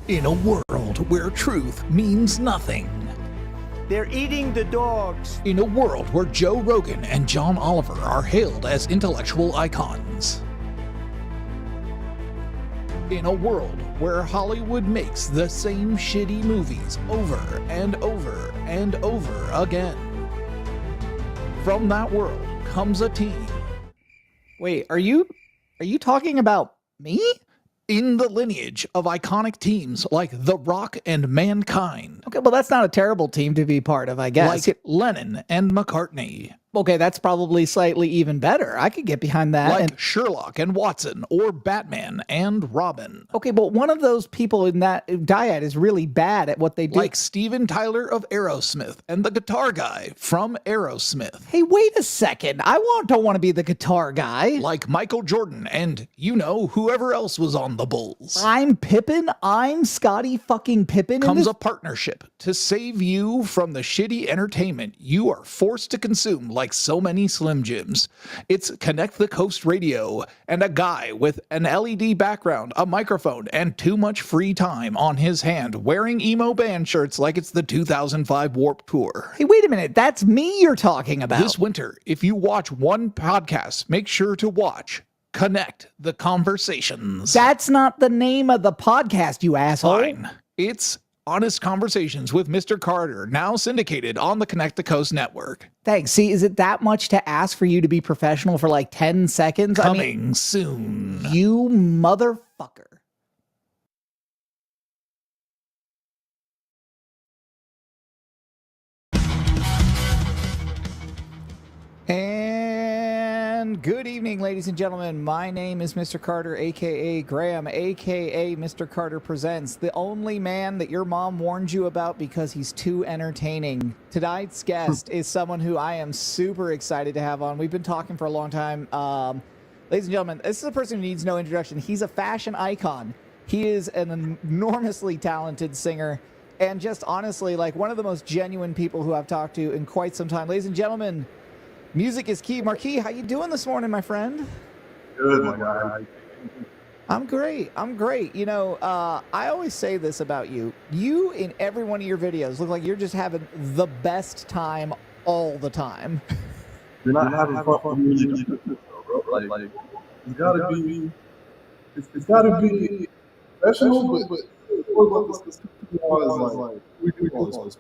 In a world where truth means nothing. They're eating the dogs. In a world where Joe Rogan and John Oliver are hailed as intellectual icons. In a world where Hollywood makes the same shitty movies over and over and over again. From that world comes a team. Wait, are you talking about me? In the lineage of iconic teams like The Rock and Mankind. Okay, well, that's not a terrible team to be part of, I guess. Like Lennon and McCartney. Okay, that's probably slightly even better. I could get behind that. Like Sherlock and Watson, or Batman and Robin. Okay, but one of those people in that dyad is really bad at what they do. Like Steven Tyler of Aerosmith and the guitar guy from Aerosmith. Hey, wait a second. Don't want to be the guitar guy. Like Michael Jordan and, whoever else was on the Bulls. I'm Pippen. I'm Scottie fucking Pippen. Comes a partnership to save you from the shitty entertainment you are forced to consume like so many Slim Jims. It's Connect the Coast Radio and a guy with an LED background, a microphone, and too much free time on his hand wearing emo band shirts like it's the 2005 Warped Tour. Hey, wait a minute. That's me you're talking about. This winter, if you watch one podcast, make sure to watch Connect the Conversations. That's not the name of the podcast, you asshole. Fine. It's Honest Conversations with Mr. Carter, now syndicated on the Connect the Coast network. Thanks. See, is it that much to ask for you to be professional for like 10 seconds? Coming soon. You motherfucker. And good evening, ladies and gentlemen. My name is Mr. Carter, a.k.a. Graham, a.k.a. Mr. Carter Presents, the only man that your mom warned you about because he's too entertaining. Tonight's guest is someone who I am super excited to have on. We've been talking for a long time. Ladies and gentlemen, this is a person who needs no introduction. He's a fashion icon. He is an enormously talented singer and just honestly like one of the most genuine people who I've talked to in quite some time. Ladies and gentlemen, Music is Key. Maur Kii, how you doing this morning, my friend? Good, my guy. I'm great. I always say this about you. You, in every one of your videos, look like you're just having the best time all the time. You're not having fun with music, bro. Like, it's gotta be, it's gotta be professional, but we do all this.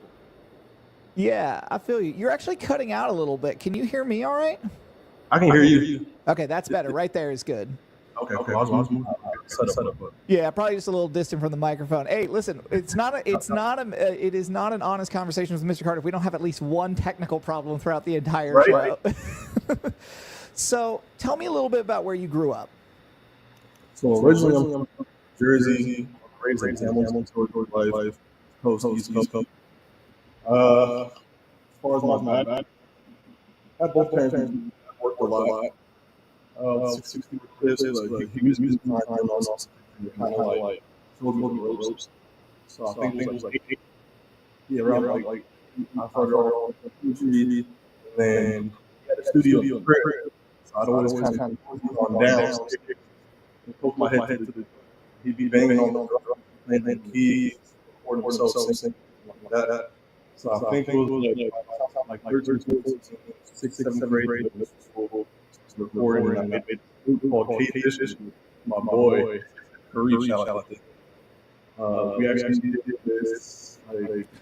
Yeah, I feel you. You're actually cutting out a little bit. Can you hear me all right? I can hear you. Okay, that's better. Right there is good. Okay. I was moving. Set up. Yeah, probably just a little distant from the microphone. Hey, listen, it is not an honest conversation with Mr. Carter if we don't have at least one technical problem throughout the entire show. Right. So, tell me a little bit about where you grew up. So originally I'm from Jersey, raised in Hamilton, life, coast, East Coast. As far as my dad, I had both parents worked a lot. 60 kids, like he was music time, and also kind of like showed me the ropes. So I think it was like 8, around like I started on TV, and then he had a studio in the crib. So I'd always kind of on down, and poke my head to the. He'd be banging on the drum, playing the keys, recording himself, singing like that. So I think it was like 13, 14, 16, 17 grade. Recording, and I made a group called K-Fish with my boy, Kareem, shout out to him. We actually did this.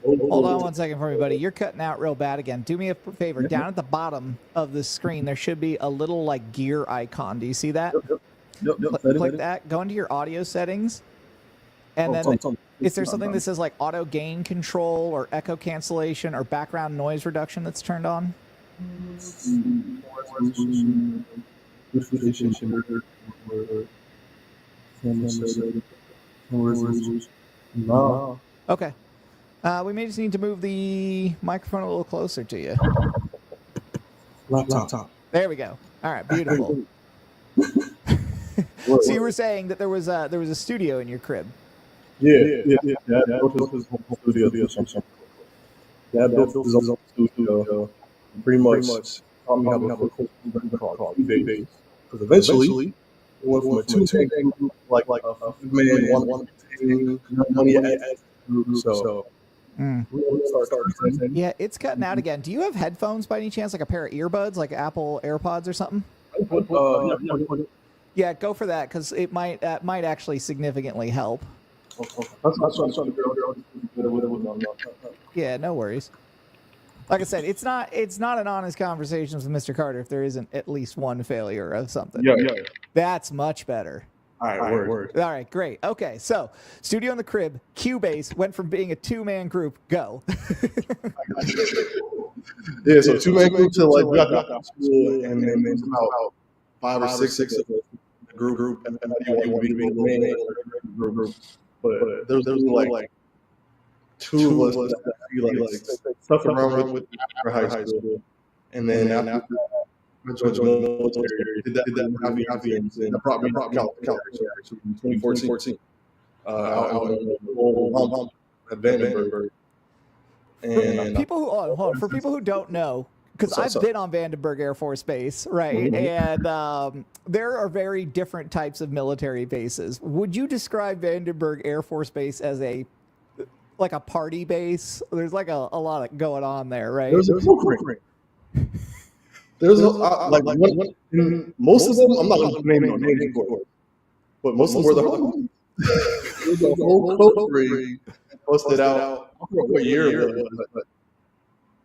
Hold on one second for me, buddy. You're cutting out real bad again. Do me a favor. Down at the bottom of the screen, there should be a little like gear icon. Do you see that? Yep. Click that. Go into your audio settings. And then is there something that says like auto gain control or echo cancellation or background noise reduction that's turned on? No. Okay. We may just need to move the microphone a little closer to you. Laptop. There we go. All right, beautiful. So you were saying that there was a studio in your crib. Yeah. Dad built his whole studio. Dad built his own studio. Pretty much taught me how to record base. Because eventually, went from a two-man group, like a man, one team, money at group. So we start. Yeah, it's cutting out again. Do you have headphones by any chance, like a pair of earbuds, like Apple AirPods or something? Yeah, go for that because it might actually significantly help. That's what I'm trying to figure out. Yeah, no worries. Like I said, it's not an honest conversation with Mr. Carter if there isn't at least one failure of something. Yeah. That's much better. All right, word. All right, great. Okay, so Studio in the Crib, Cubase went from being a two-man group. Go. Yeah, so two-man group to like we got to school, and then there's about 5 or 6 of the group, and then you want to be the main group. But there's like 2 of us that like stuff around with after high school, and then after I joined the military, did that happy, and that brought me to California in 2014. Out in Vandenberg. And for people who don't know, because I've been on Vandenberg Air Force Base, right? And there are very different types of military bases. Would you describe Vandenberg Air Force Base as a party base? There's like a lot going on there, right? There's a program. There's most of them. I'm not going to name no names, but most of them were the home. There's a whole code ring posted out. I don't know what year it was, but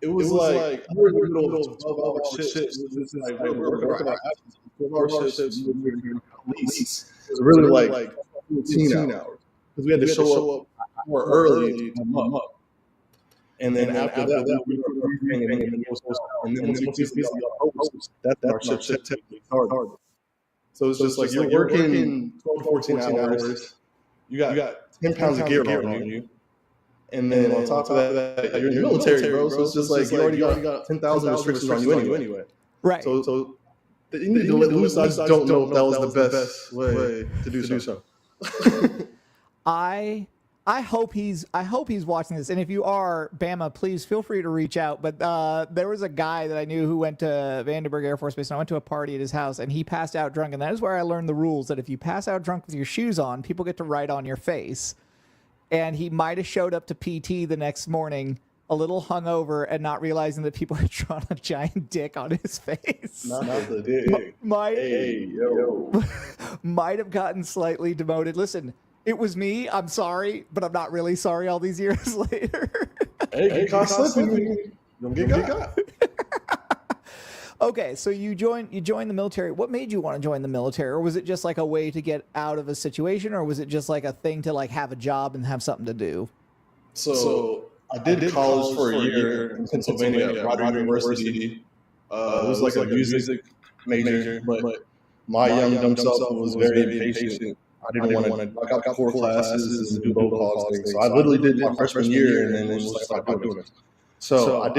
it was like we're in the middle of 12-hour shifts. It's like we're working our asses. 12-hour shifts. Police. It was really like 14 hours because we had to show up more early to come up. And then after that, we were briefing, and then once we that's our shift technically started. So it's just like you're working 12 to 14 hours. You got 10 pounds of gear on you. And then on top of that, you're in the military, bro. So it's just like you already got 10,000 restrictions on you anyway. Right. So you need to let loose. I just don't know if that was the best way to do so. I hope he's watching this, and if you are, Bama, please feel free to reach out. But there was a guy that I knew who went to Vandenberg Air Force Base, and I went to a party at his house, and he passed out drunk. And that is where I learned the rules that if you pass out drunk with your shoes on, people get to write on your face. And he might have showed up to PT the next morning a little hungover and not realizing that people had drawn a giant dick on his face. Not the dick. Might have gotten slightly demoted. Listen. It was me. I'm sorry, but I'm not really sorry all these years later. Hey, get caught slipping. Don't get got. Okay, so you joined the military. What made you want to join the military? Or was it just like a way to get out of a situation? Or was it just like a thing to like have a job and have something to do? So I did college for a year in Pennsylvania at Rider University. It was like a music major, but my young dumb self was very impatient. I didn't want to. I got 4 classes and do roll calls things. So I literally did my freshman year and then was like, start doing it. So I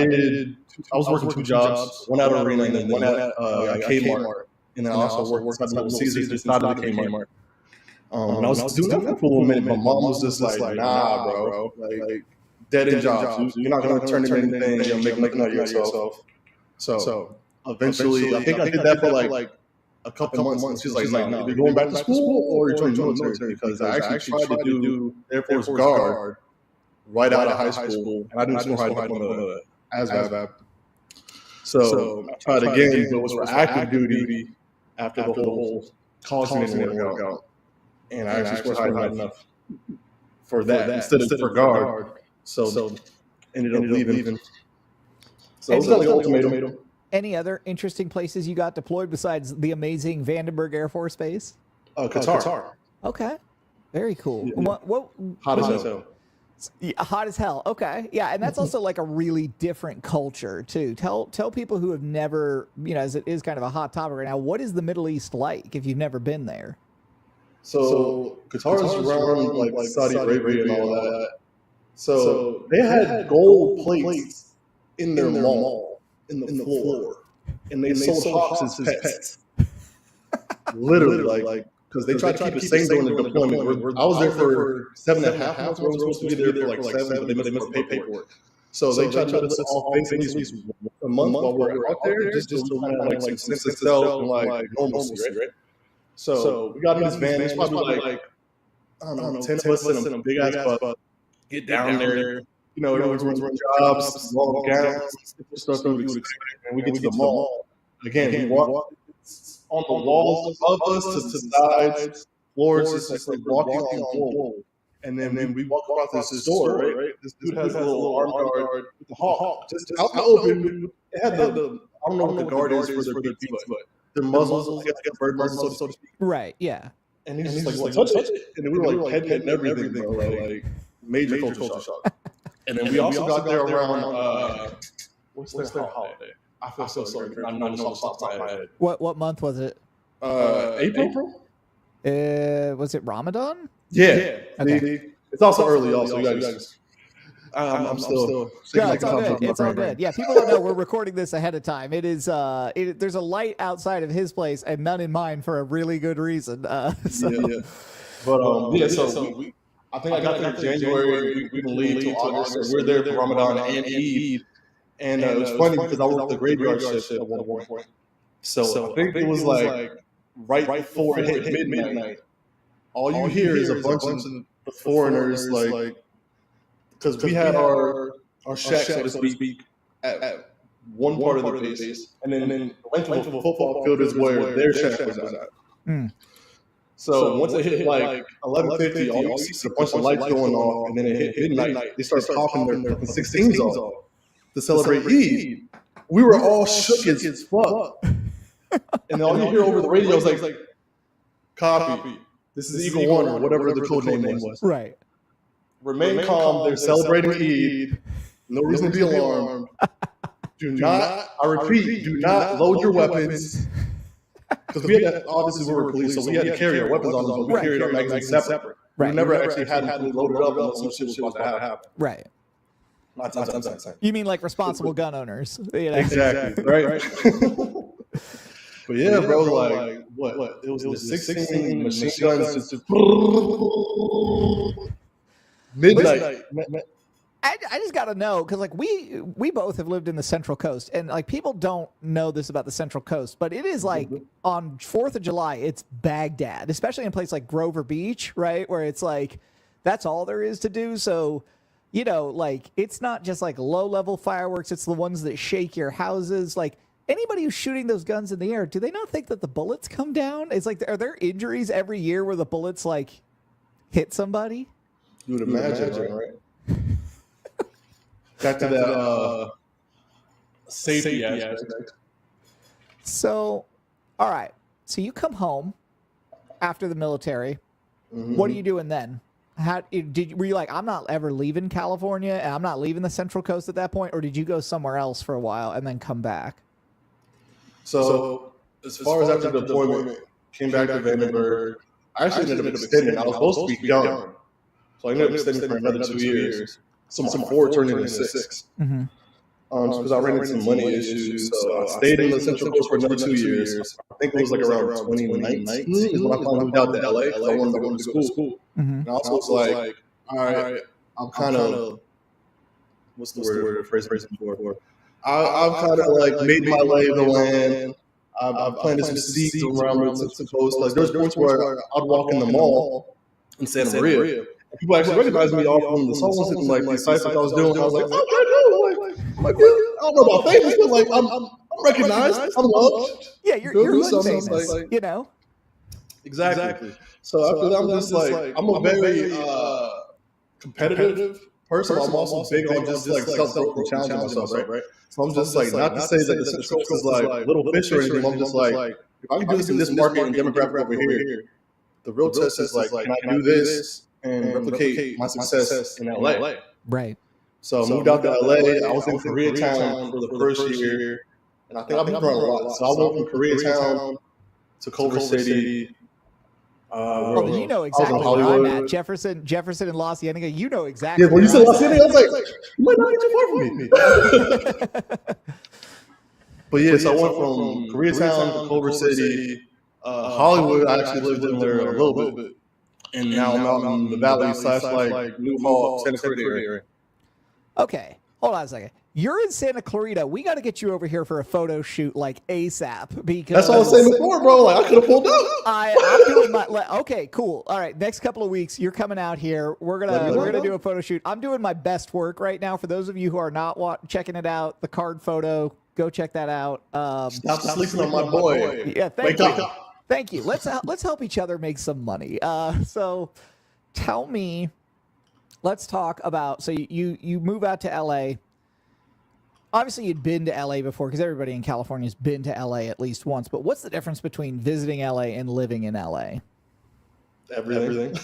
was working 2 jobs, one at Arena and then one at Kmart. And then I also worked at Little Caesars inside of the Kmart. And I was doing that for a little minute. My mom was just like, nah, bro. Like dead end jobs. You're not going to turn into anything. You'll make nothing of yourself. So eventually, I think I did that for like a couple months, and she's like, no, you're going back to school or you're joining the military, because I actually tried to do Air Force Guard right out of high school, and I didn't score high enough on the ASVAB. So I tried again, but it was for active duty after the whole college thing didn't work out, and I actually scored high enough for that instead of for guard. So ended up leaving. So it was like an ultimatum. Any other interesting places you got deployed besides the amazing Vandenberg Air Force Base? Qatar. Okay, very cool. Yeah. What hot as hell. Yeah, hot as hell. Okay, yeah, and that's also like a really different culture too. Tell people who have never, as it is kind of a hot topic right now. What is the Middle East like if you've never been there? So Qatar is around like Saudi Arabia and all that. So they had gold plates in their mall. In the floor, and they sold hawks as pets. Literally, like because they tried to keep it sane during the deployment. I was there for 7.5 months. We were supposed to be there for like 7, but they missed paperwork. So they tried to put all things at least a month while we were out there, just to kind of like some sense of self and like normalcy, right? So we got in this van. There's probably like, I don't know, 10 of us in a big ass bus. Get down there. You know, everyone's running jobs, long gowns, stuff you would expect. And we get to the mall. Again, we walk on the walls above us to the sides, floors, just like walking on wall. And then we walk across this store, right? This dude has a little arm guard with the hawk. Just out in the open. It had the, I don't know what the guard is for their big feet, but their muzzles, like bird muzzles, so to speak. Right, yeah. And he's just like, touch it. And then we were like petting it and everything, bro. Like major culture shock. And then we also got there around, what's their holiday? I feel so sorry. I'm not off the top of my head. What month was it? April? Was it Ramadan? Yeah. Okay. It's also early, also. You guys. I'm still. Yeah, it's all good. It's all good. Yeah, people don't know we're recording this ahead of time. It is. There's a light outside of his place and none in mine for a really good reason. So. Yeah. But so I think I got there in January. We didn't leave till August. So we're there for Ramadan and Eid. And it was funny because I worked the graveyard shift at one point. So I think it was like right before it hit midnight. All you hear is a bunch of foreigners, like, because we had our shack, so to speak, at one part of the base, and then the length of a football field is where their shack was at. So once it hit like 11:50, all you see is a bunch of lights going off, and then it hit midnight. They start popping their 16s off to celebrate Eid. We were all shook as fuck, and all you hear over the radio is like, "Copy. This is Eagle One or whatever the code name was." Right. Remain calm. They're celebrating Eid. No reason to be alarmed. Do not, I repeat, do not load your weapons. Because we had to, obviously we were police, so we had to carry our weapons on us, but we carried our magazines separate. Right. We never actually had them loaded up unless some shit was about to happen. Right. Not time. You mean like responsible gun owners? You know? Exactly. Right. But yeah, bro, like what? It was 16 machine guns to midnight. I just got to know because like we both have lived in the Central Coast and like people don't know this about the Central Coast, but it is like on 4th of July, it's Baghdad, especially in a place like Grover Beach, right? Where it's like, that's all there is to do. So, you know, like it's not just like low level fireworks. It's the ones that shake your houses. Like anybody who's shooting those guns in the air, do they not think that the bullets come down? It's like, are there injuries every year where the bullets like hit somebody? You would imagine, right? Back to that safety aspect. So, all right. So you come home after the military. What are you doing then? Were you like, I'm not ever leaving California and I'm not leaving the Central Coast at that point, or did you go somewhere else for a while and then come back? So as far as after the deployment, came back to Vandenberg. I actually ended up extending. I was supposed to be young, so I ended up extending for another 2 years. So my 4 turned into 6. Because I ran into some money issues. So I stayed in the Central Coast for another 2 years. I think it was like around 2019 is when I finally moved out to LA because I wanted to go to school. And I also was like, all right, I'm kind of, what's the word, phrase before? I've kind of like made my lay of the land. I've planted some seeds around the Central Coast. Like there's points where I'd walk in the mall in Santa Maria. People actually recognized me off from the songs and like these sites like I was doing. I was like, oh, I don't know about famous, but like I'm recognized. I'm loved. Yeah, you're hood famous, like, you know. Exactly. So after that, I'm just like I'm a very competitive person. I'm also big on just like self-growth and challenging myself, right? So I'm just like not to say that the Central Coast is like little fish or anything. I'm just like if I can do this in this market and demographic over here, the real test is like can I do this and replicate my success in LA. Right. So I moved out to LA. I was in Koreatown for the first year. And I think I've been growing a lot. So I went from Koreatown to Culver City. You know exactly where I'm at. Jefferson and La Cienega. You know exactly. Yeah, when you said La Cienega, I was like, you might not get too far from me. But yeah, so I went from Koreatown to Culver City. Hollywood, I actually lived in there a little bit. And now I'm out in the valley / like New Hall, Santa Cruz area. Okay, hold on a second. You're in Santa Clarita. We got to get you over here for a photo shoot like ASAP because That's what I was saying before, bro. Like I could have pulled up. I'm doing my okay, cool. All right, next couple of weeks you're coming out here. We're gonna do a photo shoot. I'm doing my best work right now. For those of you who are not checking it out, the card photo, go check that out. Stop sleeping on my boy. Yeah, thank you. Let's help each other make some money. So tell me, let's talk about. So you move out to LA. Obviously, you'd been to LA before because everybody in California has been to LA at least once. But what's the difference between visiting LA and living in LA? Everything.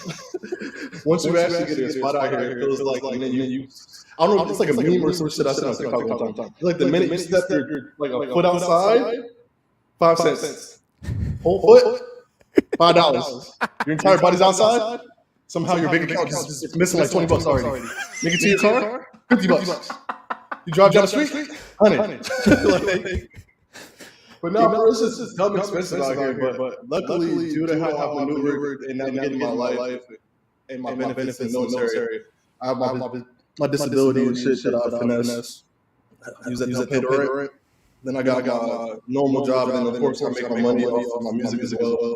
Once you actually get a spot out here, it feels like, and then you I don't know if it's like a meme or some shit I said on TikTok one time. Like the minute you step your like a foot outside, 5 cents. Whole foot, $5. Your entire body's outside. Somehow your bank account is missing like $20 already. Make it to your car, $50. You drive down the street, $100. But no, it's just dumb expensive out here. But luckily, due to how I maneuvered and navigating my life and my benefits in the military, I have my disability and shit that I finesse. Use that to pay the rent. Then I got my normal job, and then of course I make my money off of my music as well.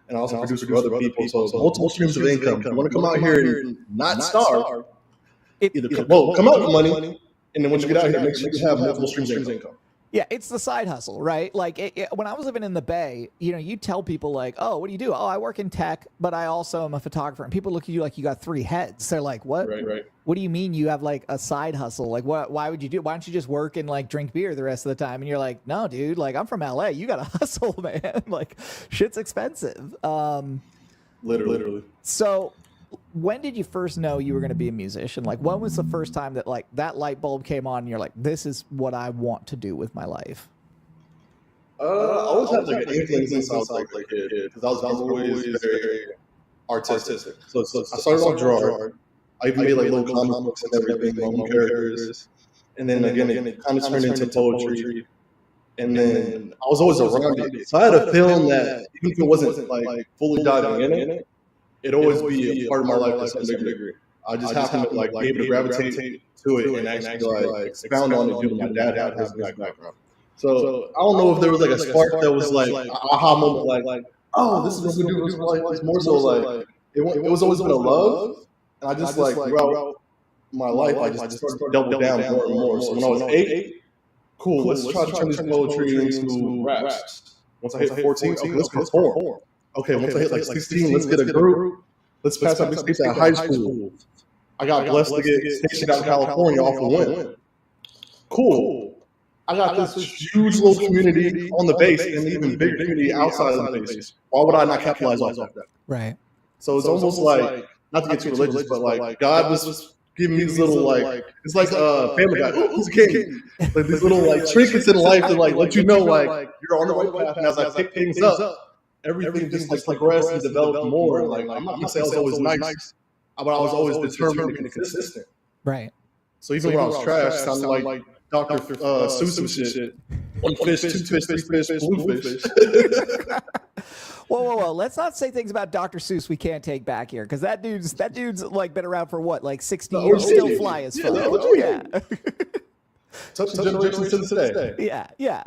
And I also produce for other people. So multiple streams of income. You want to come out here and not starve? Come out with money. And then once you get out here, make sure you have multiple streams of income. Yeah, it's the side hustle, right? Like when I was living in the Bay, you tell people like, "Oh, what do you do?" "Oh, I work in tech, but I also am a photographer." And people look at you like you got 3 heads. They're like, "What? Right. What do you mean you have like a side hustle? Like what? Why would you do? Why don't you just work and like drink beer the rest of the time?" And you're like, "No, dude. Like I'm from LA. You got to hustle, man. Like shit's expensive." Literally. So, when did you first know you were going to be a musician? Like, when was the first time that like that light bulb came on and you're like, this is what I want to do with my life? I always had like an inkling since I was like a kid because I was always very artistic. So I started off drawing. I even made like little comic books and everything, my own characters. And then again, it kind of turned into poetry. And then I was always around it. So I had a feeling that even if it wasn't like fully diving in it, it'd always be a part of my life to some degree. I just happened to like be able to gravitate to it and actually like expound on it due to my dad had his background. So I don't know if there was like a spark that was like an aha moment, like oh, this is what we do. It's more so like it was always been a love, and I just like throughout my life I just started to double down more and more. So when I was 8, cool, let's try to turn this poetry into raps. Once I hit 14, okay, let's perform. Okay, once I hit like 16, let's get a group. Let's pass out mixtapes at high school. I got blessed to get stationed out in California off a whim. Cool. I got this huge little community on the base and even bigger community outside of the base. Why would I not capitalize off that? Right. So it's almost like, not to get too religious, but like God was giving me these little like, it's like Family Guy. Who's a king? Like these little like trinkets in life to like let you know like you're on the right path. And as I pick things up, everything just like progressed and developed more. Like I'm not gonna say I was always nice, but I was always determined and consistent. Right. So even when I was trash, sounded like Dr. Seuss and shit. 1 fish, 2 fish, 3 fish, blue fish. Whoa. Let's not say things about Dr. Seuss we can't take back here, because that dude's like been around for what, like 60 years, still fly as fuck. Yeah. Touching generations to today. Yeah.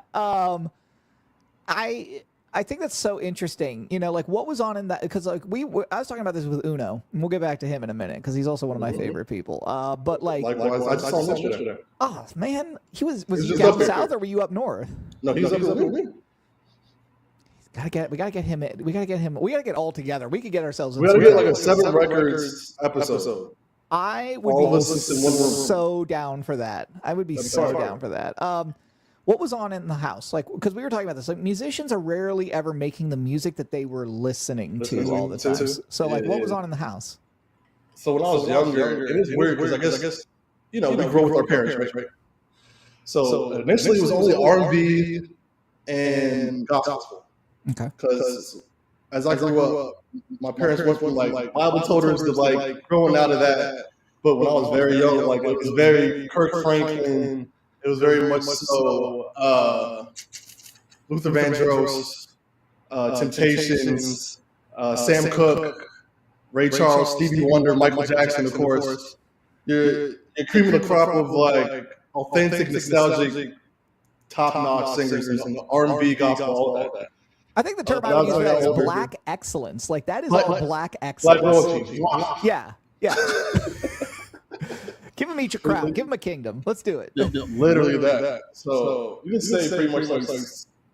I think that's so interesting. Like what was on in that, because like I was talking about this with Uno, and we'll get back to him in a minute because he's also one of my favorite people. But like, likewise, I just saw him yesterday. Oh man, was he down south or were you up north? No, he was up with me. We gotta get him. We gotta get all together. We could get ourselves. We gotta get like a 7 records episode. I would be so down for that. I would be so down for that. What was on in the house? Like, because we were talking about this, like musicians are rarely ever making the music that they were listening to all the time. So like, what was on in the house? So when I was younger, it is weird because I guess we grow with our parents, right? So initially it was only R&B and gospel. Okay. Because as I grew up, my parents went from like Bible toters to like growing out of that. But when I was very young, like it was very Kirk Franklin. It was very much so Luther Vandross, Temptations, Sam Cooke, Ray Charles, Stevie Wonder, Michael Jackson, of course. You're creaming the crop of like authentic, nostalgic, top-notch singers and R&B, gospel, all that. I think the term I would use for that is black excellence. Like that is all black excellence. Black royalty. Yeah. Give them each a crown. Give them a kingdom. Let's do it. Literally that. So you can say pretty much like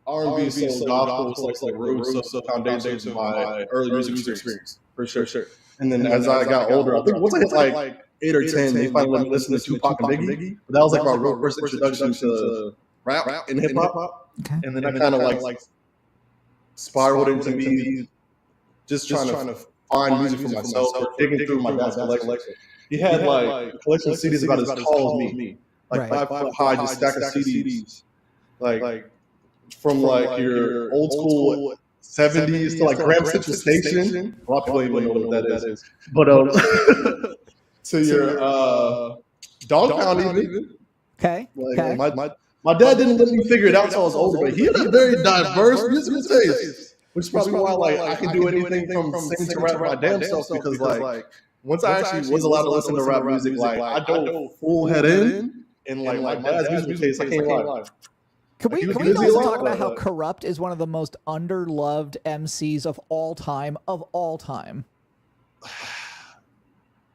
R&B, soul, gospel, like roots, so foundation to my early music experience, for sure. And then as I got older, I think once I hit like 8 or 10, they finally let me listen to Tupac and Biggie. But that was like my real first introduction to rap and hip hop. Okay. And then I kind of like spiraled into me just trying to find music for myself, or digging through my dad's collection. He had like a collection of CDs about as tall as me, like 5 foot high, just stack of CDs, like from like your old school 70s to like Graham Central Station. A lot of people don't even know what that is, but to your Dog Pound even. Okay. My dad didn't let me figure it out until I was older, but he had a very diverse musical taste, which is probably why like I can do anything from singing to rap my damn self, because like once I actually was allowed to listen to rap music, like I dove full head in, and like my dad's musical taste, I can't lie. Can we also talk about how Corrupt is one of the most underloved MCs of all time?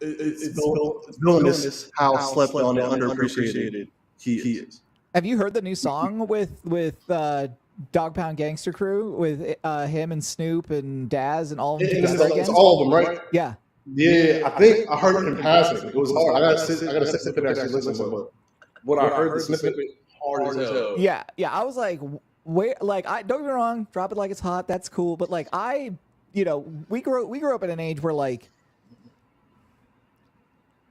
It's villainous how slept on and underappreciated he is. Have you heard the new song with Dog Pound Gangster Crew with him and Snoop and Daz and all of them together again? It's all of them, right? Yeah. Yeah, I think I heard it in passing. It was hard. I gotta sit and actually listen, but when I heard the snippet, hard as hell. Yeah. I was like, where? Like, I don't get me wrong, drop it like it's hot. That's cool. But like, we grew up in an age where like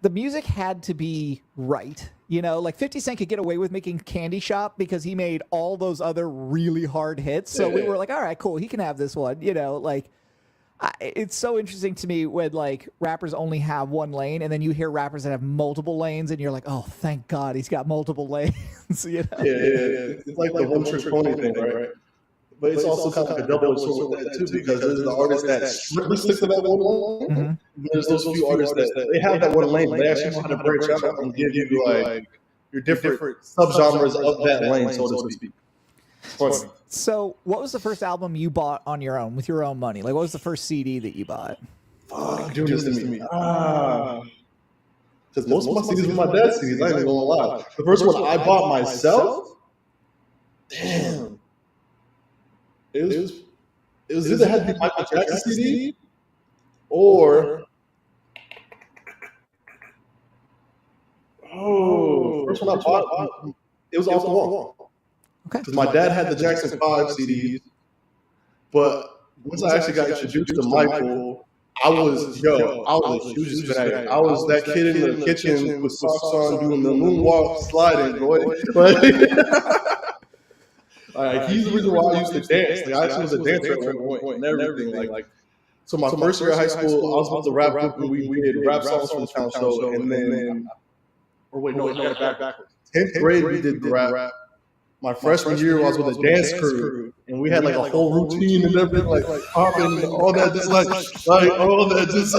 the music had to be right. Like 50 Cent could get away with making Candy Shop because he made all those other really hard hits. So we were like, all right, cool, he can have this one. Like. It's so interesting to me when like rappers only have one lane, and then you hear rappers that have multiple lanes, and you're like, oh, thank God he's got multiple lanes. Yeah. It's like the one trick pony thing, right? But it's also kind of like a double-edged sword with that too, because there's the artists that strictly stick to that one lane, and there's those few artists that they have that one lane, but they actually know how to branch out and give you like your different subgenres of that lane, so to speak. So, what was the first album you bought on your own with your own money? Like, what was the first CD that you bought? Fuck, do this to me. Because most of my CDs were my dad's CDs. I ain't even gonna lie. The first one I bought myself. Damn. It was either had to be Michael Jackson CD or first one I bought. It was Off the Wall. Okay. Because my dad had the Jackson 5 CDs, but once I actually got introduced to Michael, I was a huge fanatic. I was that kid in the kitchen with socks on doing the moonwalk sliding, boy. Like he's the reason why I used to dance. Like I actually was a dancer at one point and everything. Like so my first year of high school, I was with the rap group and we did rap songs for the town show, and then I got it backwards. 10th grade we did the rap. My freshman year, I was with a dance crew, and we had like a whole routine and everything, like popping and all that, just like all that, just.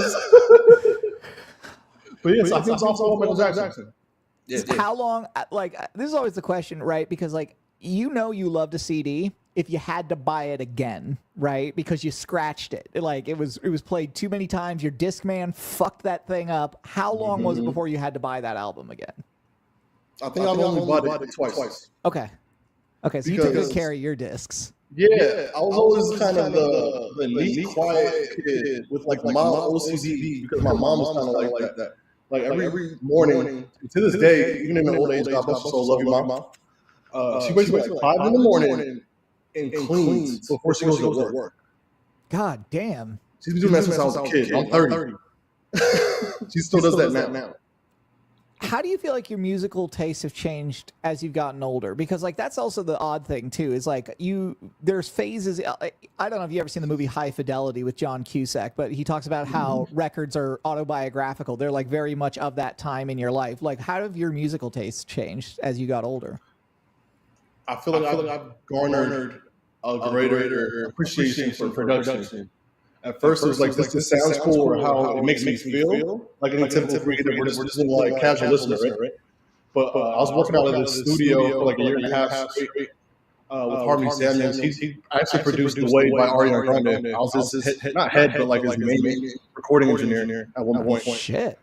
But yes, I think it's also Michael Jackson. Yeah. How long? Like this is always the question, right? Because like you loved a CD if you had to buy it again, right? Because you scratched it, like it was played too many times. Your Discman fucked that thing up. How long was it before you had to buy that album again? I think I've only bought it twice. Okay, so you took good care of your discs. Yeah, I was always kind of the neat, quiet kid with like mild OCD because my mom was kind of like that. Like every morning, to this day, even in the old age, God bless her soul, love you, mom. She wakes up at like 5 in the morning and cleans before she goes to work. God damn. She's been doing that since I was a kid. I'm 30. She still does that now. How do you feel like your musical tastes have changed as you've gotten older? Because like that's also the odd thing too, is like there's phases. I don't know if you ever seen the movie High Fidelity with John Cusack, but he talks about how records are autobiographical. They're like very much of that time in your life. Like how have your musical tastes changed as you got older? I feel like I've garnered a greater appreciation for production. At first, it was like, this sounds cool, or how it makes me feel. Like any typical creative, we're just like casual listener, right? But I was working out of the studio for like a year and a half straight with Harvey Samuels. He actually produced The Way by Ariana Grande. I was his not head, but like his main recording engineer at one point. Shit.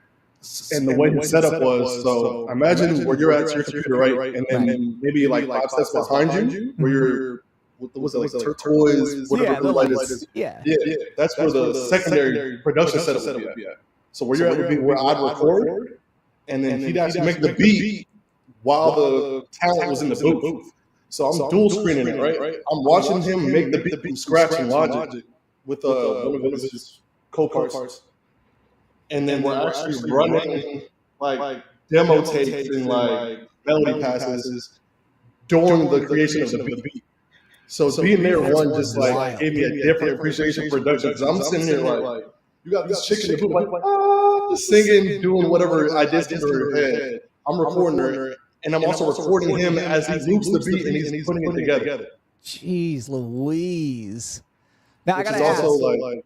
And the way his setup was, so imagine where you're at your computer, right? And then maybe like 5 steps behind you, where you're, what was it, like turquoise, whatever the light is. Yeah. That's where the secondary production setup would be at. So where you're at would be where I'd record, and then he'd actually make the beat while the talent was in the booth. So I'm dual screening it, right? I'm watching him make the beat from scratch in Logic with one of his co-parts. And then we're actually running like demo takes and like melody passes during the creation of the beat. So being there, one just like gave me a different appreciation for production. Because I'm sitting here like, you got this chick in the booth like, singing, doing whatever ideas in her head. I'm recording her, and I'm also recording him as he loops the beat and he's putting it together. Jeez Louise. Now I Which gotta is ask, also like,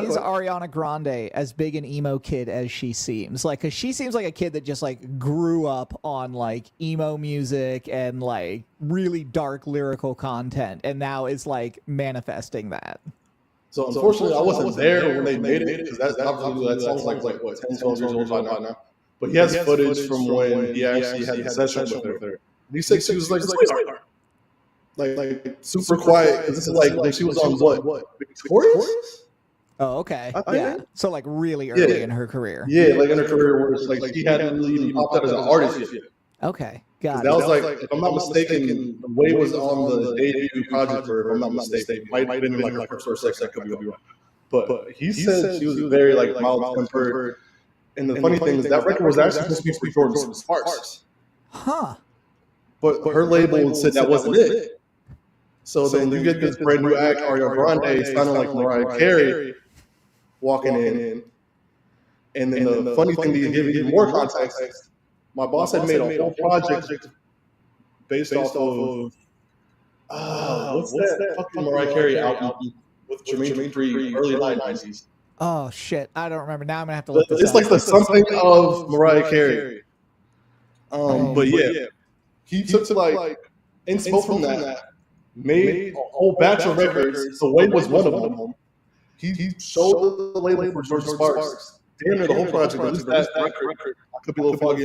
is Ariana Grande as big an emo kid as she seems? Like, cause she seems like a kid that just like grew up on like emo music and like really dark lyrical content, and now is like manifesting that. So unfortunately, I wasn't there when they made it, because that sounds like what 10, 12 years old by now. But he has footage from when he actually had the session with her. He said she was like super quiet, because this is like when she was on what, Victorious? Oh, okay. Yeah. So like really early in her career. Yeah, like in her career where it's like he hadn't really even popped out as an artist yet. Okay, got it. That was like, if I'm not mistaken, The Way was on the debut project for her, if I'm not mistaken. Might have been like her first or second, I could be wrong. But he said she was very like mild-tempered. And the funny thing is that record was actually supposed to be for Jordan Sparks. Huh. But her label said that wasn't it. So then you get this brand new act, Ariana Grande, sounding like Mariah Carey, walking in. And then the funny thing, to give even more context, my boss had made a whole project based off of what's that fucking Mariah Carey album with Jermaine Dupri, early 90s. Oh shit, I don't remember. Now I'm gonna have to look this It's up. like the something of Mariah Carey. But yeah, he took like inspo from that, made a whole batch of records. The Way was one of them. He showed the label for George Sparks. Damn near the whole project, at least that record. I could be a little foggy.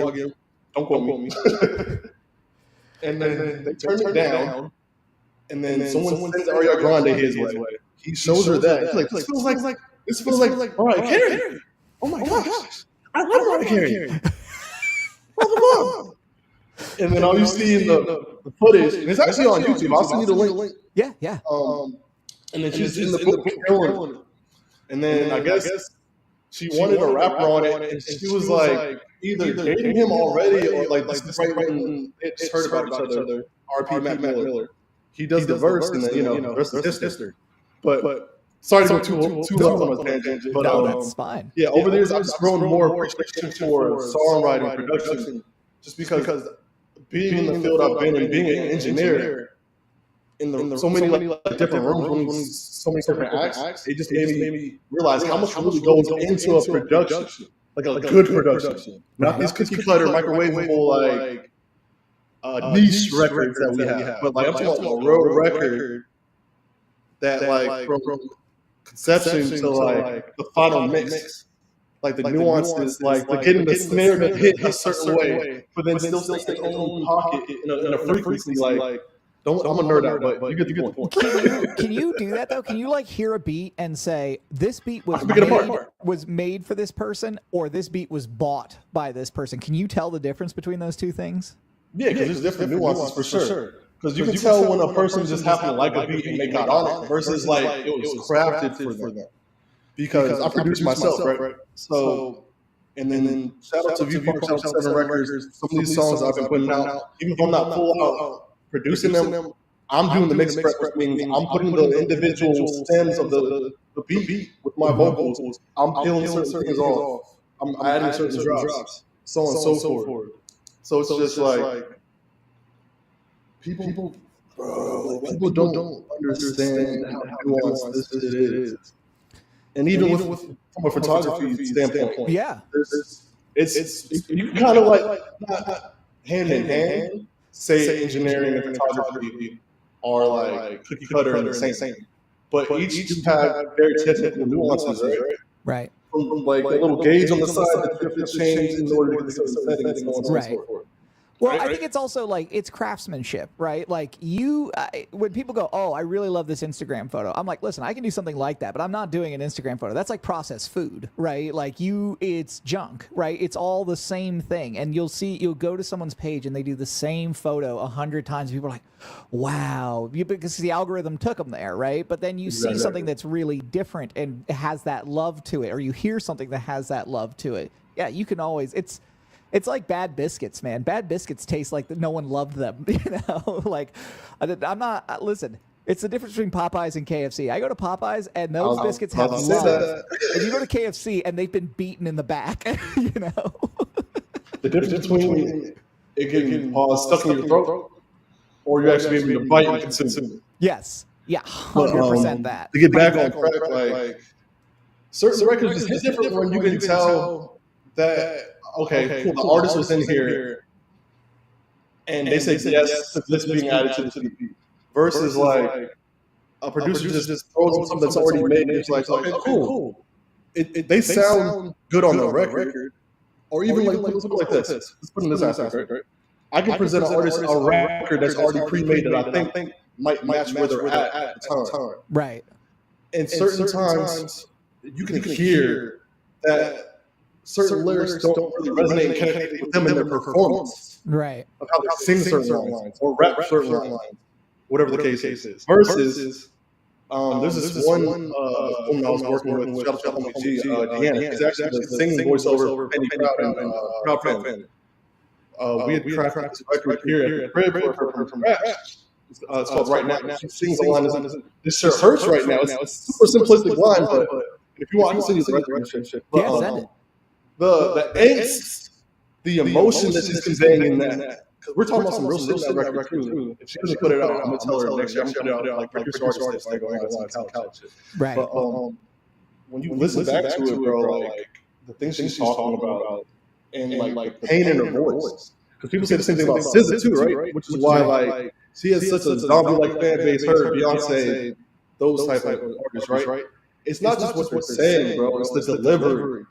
Don't quote me. And then they turned it down. And then someone sends Ariana Grande his way. He shows her that. He's like, this feels like Mariah Carey. Oh my gosh. I love Mariah Carey. And then all you see in the footage, and it's actually on YouTube. I'll send you the link. Yeah. And then she's in the book killing it. And then I guess she wanted a rapper on it, and she was like either dating him already or like this is right when it's heard about each other. R.P. Matt Miller. He does the verse, and then the rest is history. But sorry to go too long on a tangent. But no, that's fine. Yeah, over the years I've just grown more appreciation for songwriting, production, just because being in the field I've been and being an engineer in so many like different rooms, running so many different acts, it just made me realize how much really goes into a production, like a good production, not these cookie cutter microwavable like niche records that we have, but like I'm talking about a real record that like from conception to like the final mix. Like the nuances, like the getting the snare to hit a certain way, but then still stay in your own pocket in a frequency. Like, I'm a nerd out, but you get the point. Can you do that though? Can you like hear a beat and say this beat was made for this person, or this beat was bought by this person? Can you tell the difference between those two things? Yeah, because there's different nuances for sure. Because you can tell when a person just happened to like a beat and they got on it versus like it was crafted for them. Because I produce myself, right? So, and then shout out to Viewport, shout out to 7 Records. Some of these songs I've been putting out, even if I'm not full out producing them, I'm doing the mix prep, which means I'm putting the individual stems of the beat with my vocals. I'm peeling certain things off. I'm adding certain drops, so on and so forth. So it's just like people don't understand how nuanced this shit is. And even with from a photography standpoint, yeah, it's you kind of like hand in hand, say engineering and photography are like cookie cutter and the same. But each do have very technical nuances, right? Right. From like a little gauge on the side that you have to change in order to get certain settings and so on and so forth. Well, I think it's also like it's craftsmanship, right? Like when people go, "Oh, I really love this Instagram photo," I'm like, "Listen, I can do something like that, but I'm not doing an Instagram photo. That's like processed food, right? Like it's junk, right? It's all the same thing." And you'll go to someone's page and they do the same photo 100 times. People are like, "Wow," because the algorithm took them there, right? But then you see something that's really different and has that love to it, or you hear something that has that love to it. Yeah, you can always. It's like bad biscuits, man. Bad biscuits taste like no one loved them, Like, I'm not. Listen, it's the difference between Popeyes and KFC. I go to Popeyes and those biscuits have love. And you go to KFC and they've been beaten in the back, The difference between it getting stuck in your throat or you actually able to bite and consume it. Yes. Yeah, 100% that. To get back on track, like certain records is different when you can tell that. Okay, cool. The artist was in here, and they say yes to this being added to the beat. Versus like a producer just throws in something that's already made, and it's like, okay, cool. They sound good on the record, or even like this. Let's put in this aspect, right? I can present an artist a record that's already pre-made that I think might match where they're at the time. Right. And certain times you can hear that. Certain lyrics don't really resonate and connect with them in their performance. Right. Of how they sing certain lines or rap certain lines, whatever the case is. Versus, there's this one woman I was working with, shout out to Maur Kii, Deanna. She's actually the singing voiceover for Penny Proud and Proud Family. We had crafted this record here at the crib for her from rap. It's called Right Now. She sings a line. This just hurts right now. It's a super simplistic line, but if you want to see the record, send it. The angst, the emotion that she's conveying in that, because we're talking about some real shit in that record too. If she doesn't put it out, I'm gonna tell her next year. I'm gonna put it out like producer artists like going on some couch shit. Right. But when you listen back to it, bro, like the things she's talking about, and like the pain in her voice, because people say the same thing about SZA too, right? Which is why like she has such a zombie-like fan base. Her, Beyonce, those type of artists, right? It's not just what they're saying, bro. It's the delivery.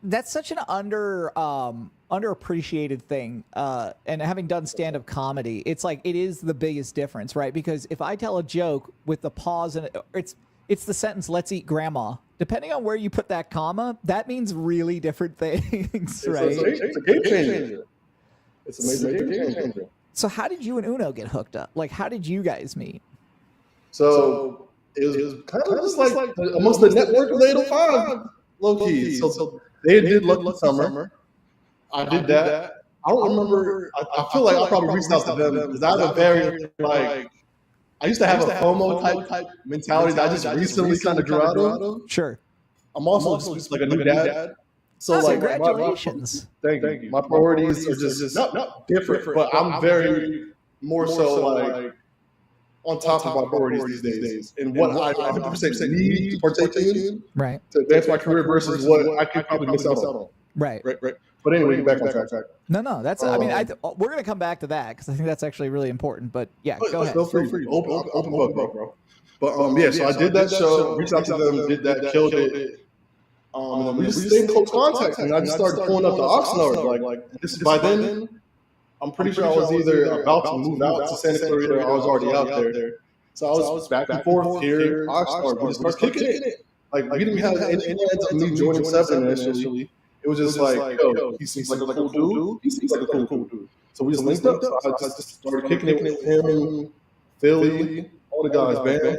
That's such an underappreciated thing. And having done stand-up comedy, it's like it is the biggest difference, right? Because if I tell a joke with the pause and it's the sentence "Let's eat grandma." Depending on where you put that comma, that means really different things, right? It's a game changer. It's a major game changer. So how did you and Uno get hooked up? Like, how did you guys meet? So it was kind of just like amongst the network of 805, low key. So they did Lucky Summer. I did that. I don't remember. I feel like I probably reached out to them because I have a very like. I used to have a FOMO type mentality that I just recently kind of grew out of. Sure. I'm also just like a new dad. So like, congratulations. Thank you. My priorities are just not different, but I'm very more so like on top of my priorities these days. And what I 100% need to partake in right to advance my career versus what I could probably miss out on. Right. But anyway, back on track. No, that's. I mean, we're going to come back to that because I think that's actually really important. But yeah, go ahead. Feel free. Open book, bro. But yeah, so I did that show, reached out to them, did that, killed it. We just stayed in close contact, and I just started pulling up the Oxnard. Like this is by then. I'm pretty sure I was either about to move out to Santa Clarita or I was already out there. So I was back and forth here, Oxnard. We just started kicking it. Like we didn't have any plans of me joining Seven initially. It was just like, yo, he seems like a cool dude. He seems like a cool dude. So we just linked up. So I just started kicking it with him, Philly, all the guys, Bam,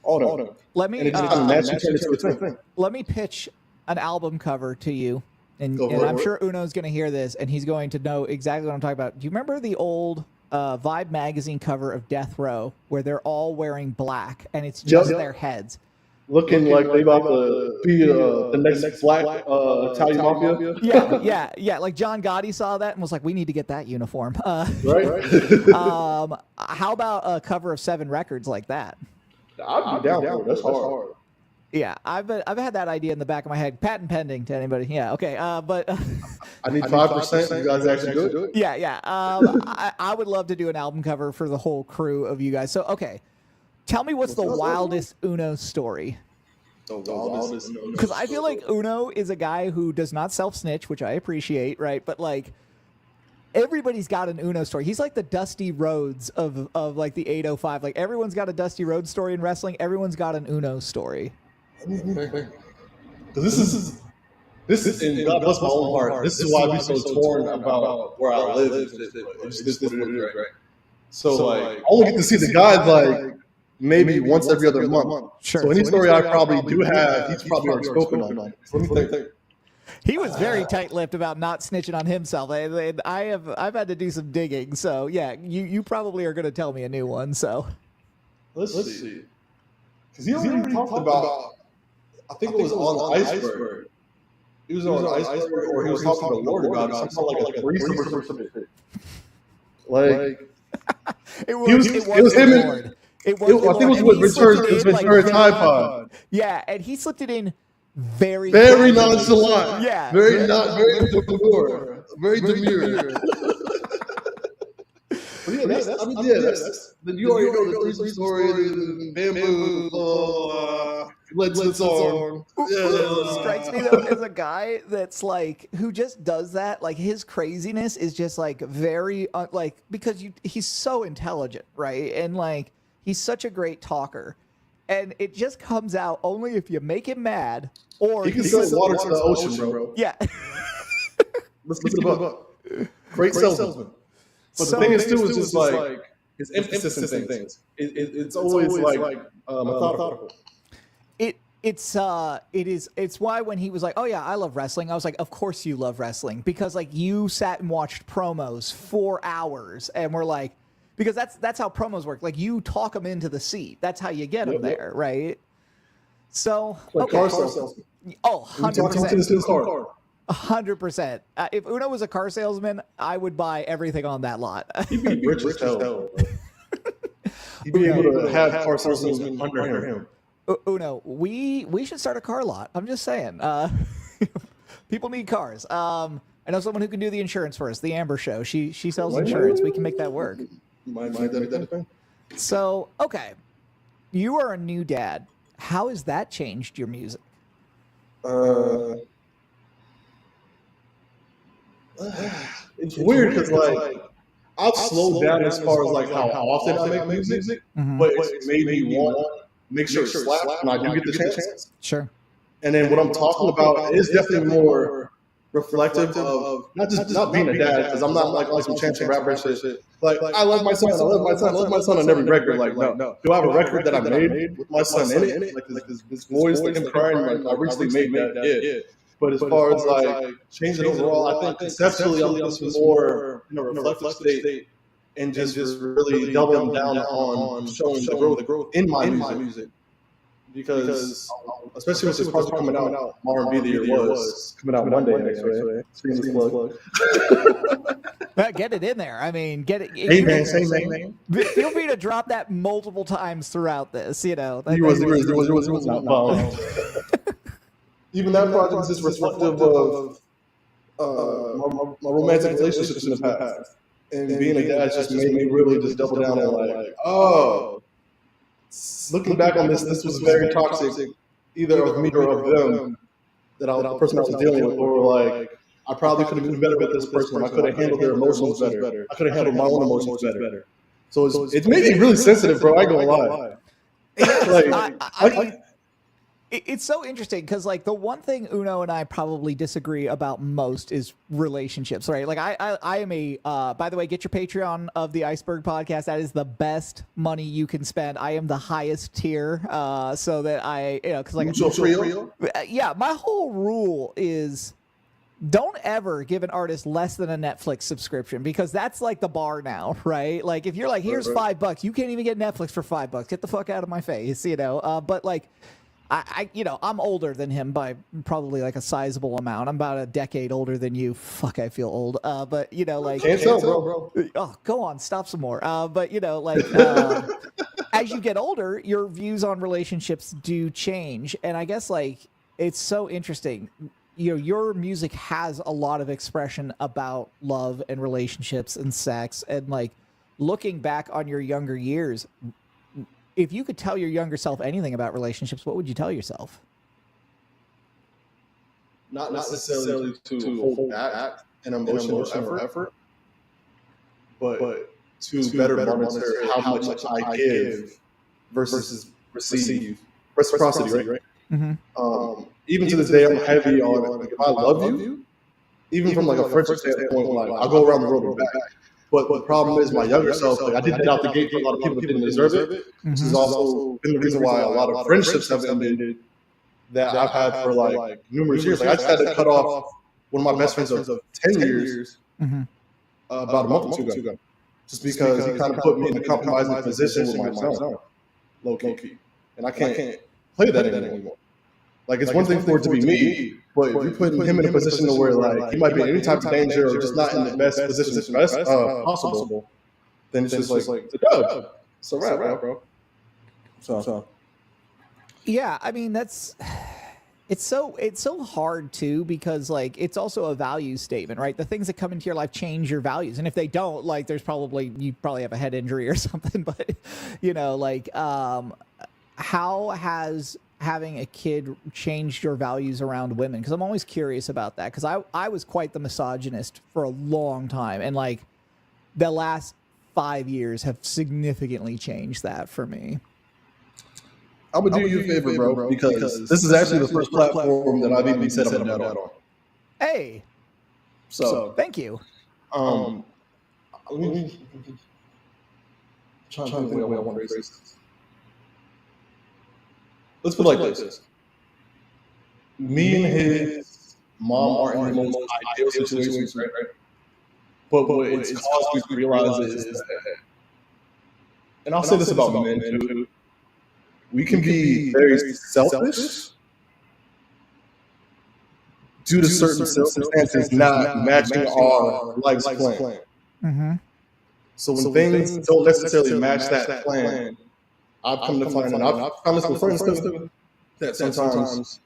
all them. Let me pitch an album cover to you. And I'm sure Uno's going to hear this, and he's going to know exactly what I'm talking about. Do you remember the old Vibe magazine cover of Death Row, where they're all wearing black, and it's just their heads? Looking like they about to be the next black Italian mafia. Yeah. Like John Gotti saw that and was like, "We need to get that uniform." Right. How about a cover of Seven Records like that? I'd be down for it. That's hard. Yeah, I've had that idea in the back of my head. Patent pending to anybody. Yeah, okay. But I need 5%. You guys actually do it. yeah. I would love to do an album cover for the whole crew of you guys. So okay, tell me what's the wildest Uno story? The wildest. Because I feel like Uno is a guy who does not self-snitch, which I appreciate, right? But like, everybody's got an Uno story. He's like the Dusty Rhodes of like the 805. Like everyone's got a Dusty Rhodes story in wrestling. Everyone's got an Uno story. Because this is, and God bless my own heart. This is why I'm so torn about where I live. It's just what it is, right? So like, I only get to see the guys like maybe once every other month. Sure. So any story I probably do have, he's probably already spoken on. So what do you think? He was very tight-lipped about not snitching on himself. I've had to do some digging. So yeah, you probably are going to tell me a new one. So let's see. Because he already talked about. I think it was on Iceberg. He was on Iceberg, or he was talking to the Lord about something like a threesome or something. Like it was him. I think it was with Ventura Tide Pod. Yeah, and he slipped it in very nonchalant. Yeah, very demure. Very demure. Yeah, that's you already know the threesome story, the bamboo, let's the song. Strikes me though as a guy that's like who just does that. Like his craziness is just like very like because he's so intelligent, right? And like he's such a great talker, and it just comes out only if you make him mad or he can sell water to the ocean, bro. Yeah. Let's look him up. Great salesman. But the thing is, too, is just like his emphasis in things. It's always like methodical. It's why when he was like, oh yeah, I love wrestling, I was like, of course you love wrestling, because like you sat and watched promos 4 hours and we're like, because that's how promos work. Like you talk them into the seat. That's how you get them there, right? So like car salesman. Oh, 100%. 100%. If Uno was a car salesman, I would buy everything on that lot. He'd be rich as hell. He'd be able to have car salesmen under him. Uno, we should start a car lot. I'm just saying. People need cars. I know someone who can do the insurance for us. The Amber Show. She sells insurance. We can make that work. So, okay. You are a new dad. How has that changed your music? It's weird because like I've slowed down as far as like how often I make music, but it's made me want to make sure it slaps when I do get the chance. Sure. And then what I'm talking about is definitely more reflective of not being a dad, because I'm not like on some chance rapper shit. Like I love my son, I love my son on every record. Like no, do I have a record that I made with my son in it? Like this voice, like him crying. Like I recently made that. Yeah. But as far as like changing overall, I think conceptually I'm just more in a reflective state and just really doubling down on showing the growth in my music. Because especially with this part coming out, Maur Kii the year was coming out Monday next week. Get it in there. I mean, get it. Amen. Feel free to drop that multiple times throughout this. You know. He was even that project is just reflective of my romantic relationships in the past. And being a dad just made me really just double down on like, looking back on this was very toxic, either of me or of them, the person I was dealing with, or like, I probably could have been better with this person. I could have handled their emotions better. I could have handled my own emotions better. So it's made me really sensitive, bro. I ain't gonna lie. It's so interesting because, like, the one thing Uno and I probably disagree about most is relationships, right? Like, I am a, by the way, get your Patreon of the Iceberg podcast. That is the best money you can spend. I am the highest tier, so that because, like, yeah, my whole rule is don't ever give an artist less than a Netflix subscription, because that's like the bar now, right? Like, if you're like, here's $5, you can't even get Netflix for $5. Get the fuck out of my face, but like, I'm older than him by probably like a sizable amount. I'm about a decade older than you. Fuck, I feel old. But like, can't tell, bro. Oh, go on, stop some more. But like, as you get older, your views on relationships do change. And I guess like it's so interesting. You know, your music has a lot of expression about love and relationships and sex. And like looking back on your younger years, if you could tell your younger self anything about relationships, what would you tell yourself? Not necessarily to hold back an emotional effort, but to better monitor how much I give versus receive. Reciprocity, right? Mm-hmm. Even to this day, I'm heavy on like, if I love you, even from like a friendship standpoint, like I'll go around the world and back. But the problem is my younger self, like I did that out the gate for a lot of people that didn't deserve it. Mm-hmm. This has also been the reason why a lot of friendships have ended that I've had for like numerous years. Like I just had to cut off one of my best friends of 10 years Mm-hmm. about a month or two ago. Just because he kind of put me in a compromising position with my son, low key. And I can't play that anymore. Like it's one thing for it to be me, but if you're putting him in a position where like he might be in any type of danger or just not in the best position possible, then it's just like it's a dub. It's a wrap, bro. So Yeah, I mean it's so hard too, because like it's also a value statement, right? The things that come into your life change your values, and if they don't, like you probably have a head injury or something. But you know, like how has having a kid changed your values around women? Because I'm always curious about that, because I was quite the misogynist for a long time, and like the last 5 years have significantly changed that for me. I'm gonna do you a favor, bro, because this is actually the first platform that I've even said I'm a dad on. Hey, So thank you. let me trying to think of the way I want to phrase this. Let's put it like this. Me and his mom aren't in the most ideal situations, right? But what it's caused me to realize is that, and I'll say this about men too, we can be very selfish due to certain circumstances not matching our life's plan. Mm-hmm. So when things don't necessarily match that plan, I've come to find, and I've found this with friends too, that sometimes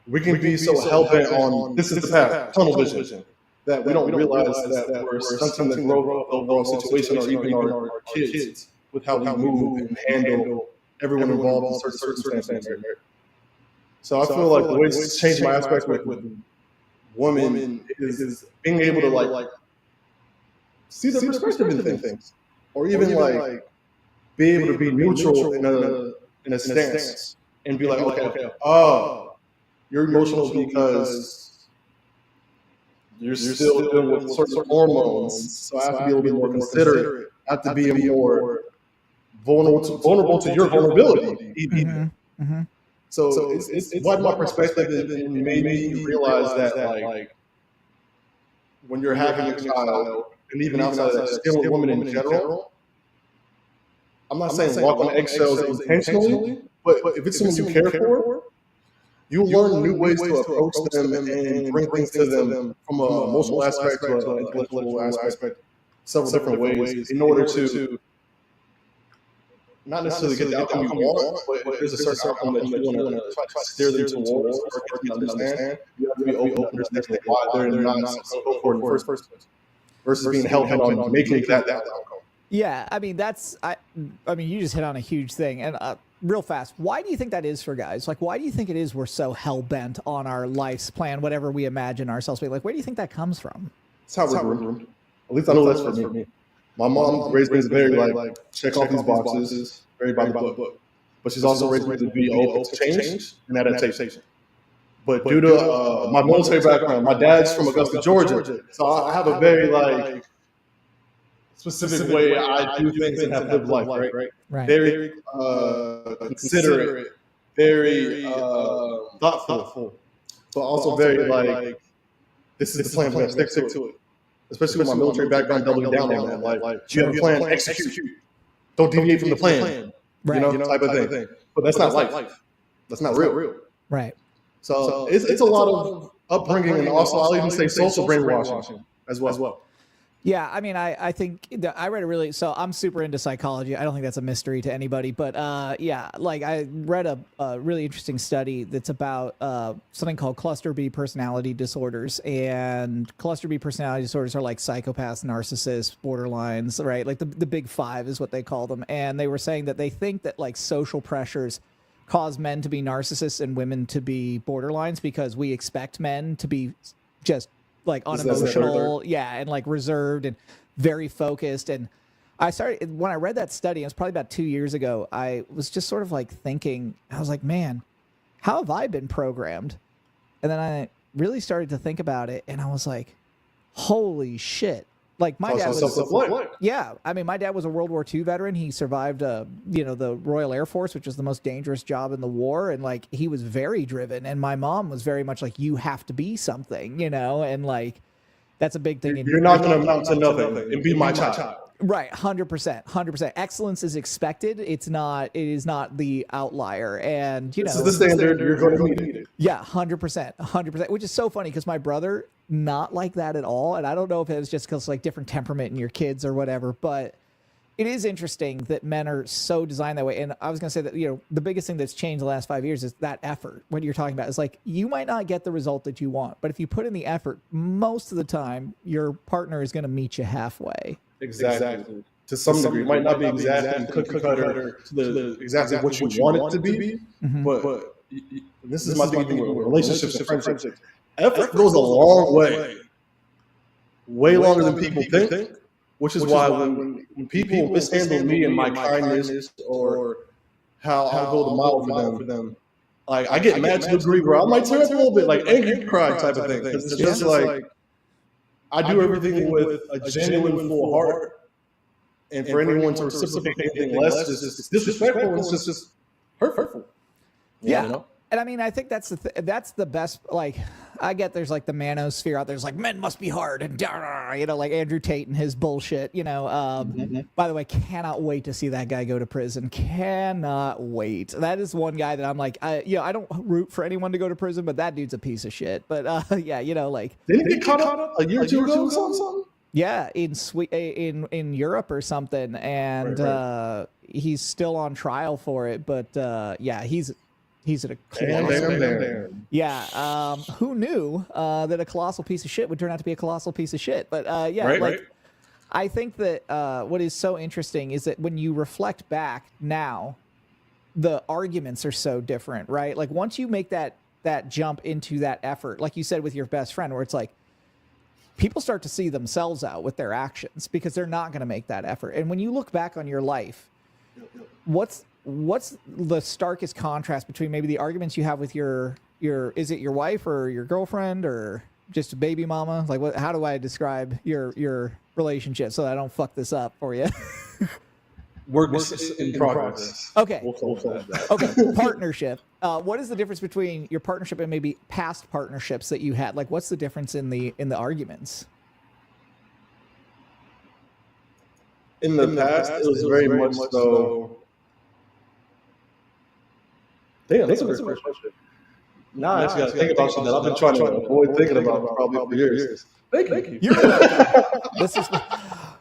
we can be so hell-bent on this is the path, tunnel vision, that we don't realize that we're stunting the growth of the overall situation or even our kids with how we move and handle everyone involved in certain circumstances. Right? So I feel like the way it's changed my aspect with women is being able to like see the perspective in things, or even like be able to be neutral in a stance and be like, okay, oh, you're emotional because you're still dealing with certain hormones, so I have to be a little bit more considerate. I have to be more vulnerable to your vulnerability. Mm-hmm. Mm-hmm. So it's widened my perspective and made me realize that like when you're having a child, and even outside of that, just dealing with women in general, I'm not saying walk on eggshells intentionally, but if it's someone you care for, you learn new ways to approach them and bring things to them from an emotional aspect to an intellectual aspect, several different ways in order to not necessarily get the outcome you want, but if there's a certain outcome that you want to try to steer them towards or get them to understand, you have to be open to understanding why they're not supposed to go for it in the first place, versus being hell-bent on making that outcome. Yeah, I mean I mean you just hit on a huge thing, and real fast, why do you think that is for guys? Like, why do you think it is we're so hell-bent on our life's plan, whatever we imagine ourselves being? Like, where do you think that comes from? It's how we're groomed. At least I know that's for me. My mom raised me as very like check off these boxes, very by the book. But she's also raised me to be open to change and adaptation. But due to my military background, my dad's from Augusta, Georgia, so I have a very like specific way I do things and have lived life, right? Very considerate, very thoughtful, but also very like this is the plan. We're gonna stick to it. Especially with my military background, doubling down on that. Like you have a plan, execute. Don't deviate from the plan. Right. You know, type of thing. But that's not life. That's not real. Right. So it's a lot of upbringing, and also I'll even say social brainwashing as well. Yeah, I mean, I think I read a really, so I'm super into psychology. I don't think that's a mystery to anybody, but yeah, like I read a really interesting study that's about something called cluster B personality disorders, and cluster B personality disorders are like psychopaths, narcissists, borderlines, right? Like the big five is what they call them, and they were saying that they think that like social pressures cause men to be narcissists and women to be borderlines because we expect men to be just like unemotional, yeah, and like reserved and very focused. And I started, when I read that study, it was probably about 2 years ago, I was just sort of like thinking, I was like, man, how have I been programmed? And then I really started to think about it, and I was like, holy shit. Like my dad was, yeah. I mean, my dad was a World War II veteran. He survived, the Royal Air Force, which was the most dangerous job in the war, and like he was very driven. And my mom was very much like, you have to be something, and like that's a big thing. You're not going to amount to nothing and be my child. Right, 100%. Excellence is expected. It is not the outlier. And this is the standard. You're going to meet it. Yeah, 100%. Which is so funny because my brother, not like that at all. And I don't know if it was just because like different temperament in your kids or whatever, but it is interesting that men are so designed that way. And I was going to say that, the biggest thing that's changed the last 5 years is that effort. What you're talking about is like, you might not get the result that you want, but if you put in the effort, most of the time, your partner is going to meet you halfway. Exactly. To some degree, it might not be exactly cookie cutter to the exactly what you want it to be, but this is my thing with relationships and friendships. Effort goes a long way longer than people think. Which is why when people mishandle me and my kindness or how I'll go the mile for them, like I get mad to the degree where I might tear up a little bit, like angry cry type of thing. Because it's just like I do everything with a genuine full heart, and for anyone to reciprocate anything less, it's disrespectful. It's just hurtful. Yeah. And I mean, I think that's the best. Like, I get there's like the manosphere out there. There's like men must be hard and like Andrew Tate and his bullshit. By the way, cannot wait to see that guy go to prison. Cannot wait. That is one guy that I'm like, I don't root for anyone to go to prison, but that dude's a piece of shit. But yeah, like didn't he get caught up a year or two ago or something? Yeah, in Europe or something, and right. He's still on trial for it. But yeah, he's at a colossal. Yeah. Who knew that a colossal piece of shit would turn out to be a colossal piece of shit? But yeah, right. I think that what is so interesting is that when you reflect back now, the arguments are so different, right? Like once you make that jump into that effort, like you said with your best friend, where it's like people start to see themselves out with their actions because they're not going to make that effort. And when you look back on your life, what's the starkest contrast between maybe the arguments you have with your is it your wife or your girlfriend or just a baby mama? Like how do I describe your relationship so that I don't fuck this up for you? Work in progress. Okay. We'll that. Okay. Partnership. What is the difference between your partnership and maybe past partnerships that you had? Like what's the difference in the arguments? In the past, it was very much so. Damn, that's a great question. Now I just got to think about something that I've been trying to avoid thinking about probably for years. Thank you. You're welcome. This is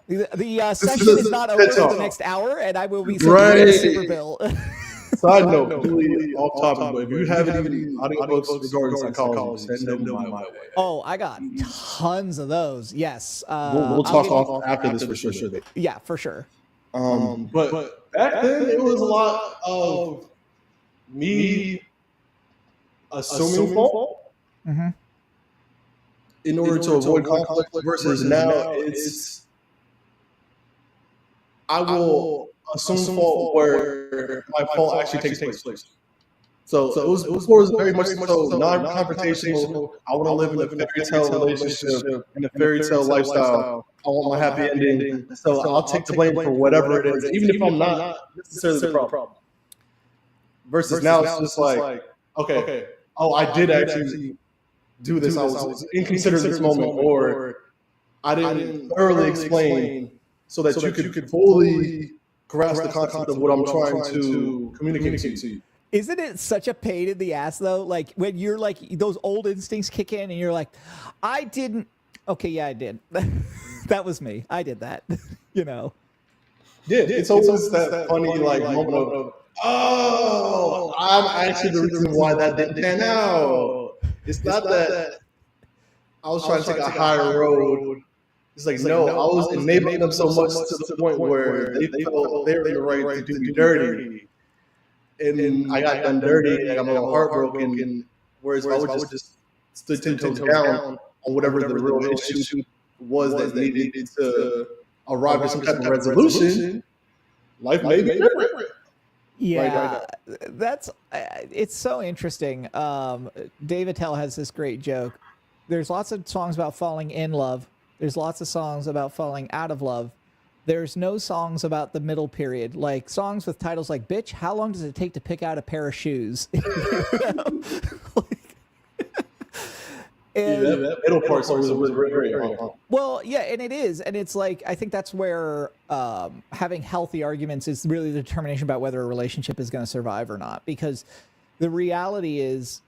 the session is not over for the next hour, and I will be sending you a super bill. Side note, completely off topic, but if you have any audiobooks regarding psychology, send them my way. Oh, I got tons of those. Yes. We'll talk off after this for sure. Yeah, for sure. But back then, it was a lot of me assuming fault in order to avoid conflict versus now it's I will assume fault where my fault actually takes place. So it was before it was very much so non-confrontational. I want to live in a fairy tale relationship, in a fairy tale lifestyle. I want my happy ending. So I'll take the blame for whatever it is, even if I'm not necessarily the problem. Versus now it's just like, okay, I did actually do this. I was inconsiderate in this moment, or I didn't thoroughly explain so that you could fully grasp the concept of what I'm trying to communicate to you. Isn't it such a pain in the ass though? Like when you're like those old instincts kick in and you're like, I didn't. Okay, yeah, I did. That was me. I did that. You know. Yeah, it's always that funny like moment of, oh, I'm actually the reason why that didn't pan out. It's not that I was trying to take a higher road. It's like, no, I was enabling them so much to the point where they felt they were in the right to do me dirty. And I got done dirty and I got a little heartbroken. Whereas if I would just stood 10 toes down on whatever the real issue was that needed to arrive at some type of resolution, life may be different. Yeah, that's it's so interesting. Dave Attell has this great joke. There's lots of songs about falling in love. There's lots of songs about falling out of love. There's no songs about the middle period, like songs with titles like "Bitch, how long does it take to pick out a pair of shoes?" And, that middle part's always very hard. Well, yeah, and it is, and it's like I think that's where having healthy arguments is really the determination about whether a relationship is going to survive or not. Because the reality is,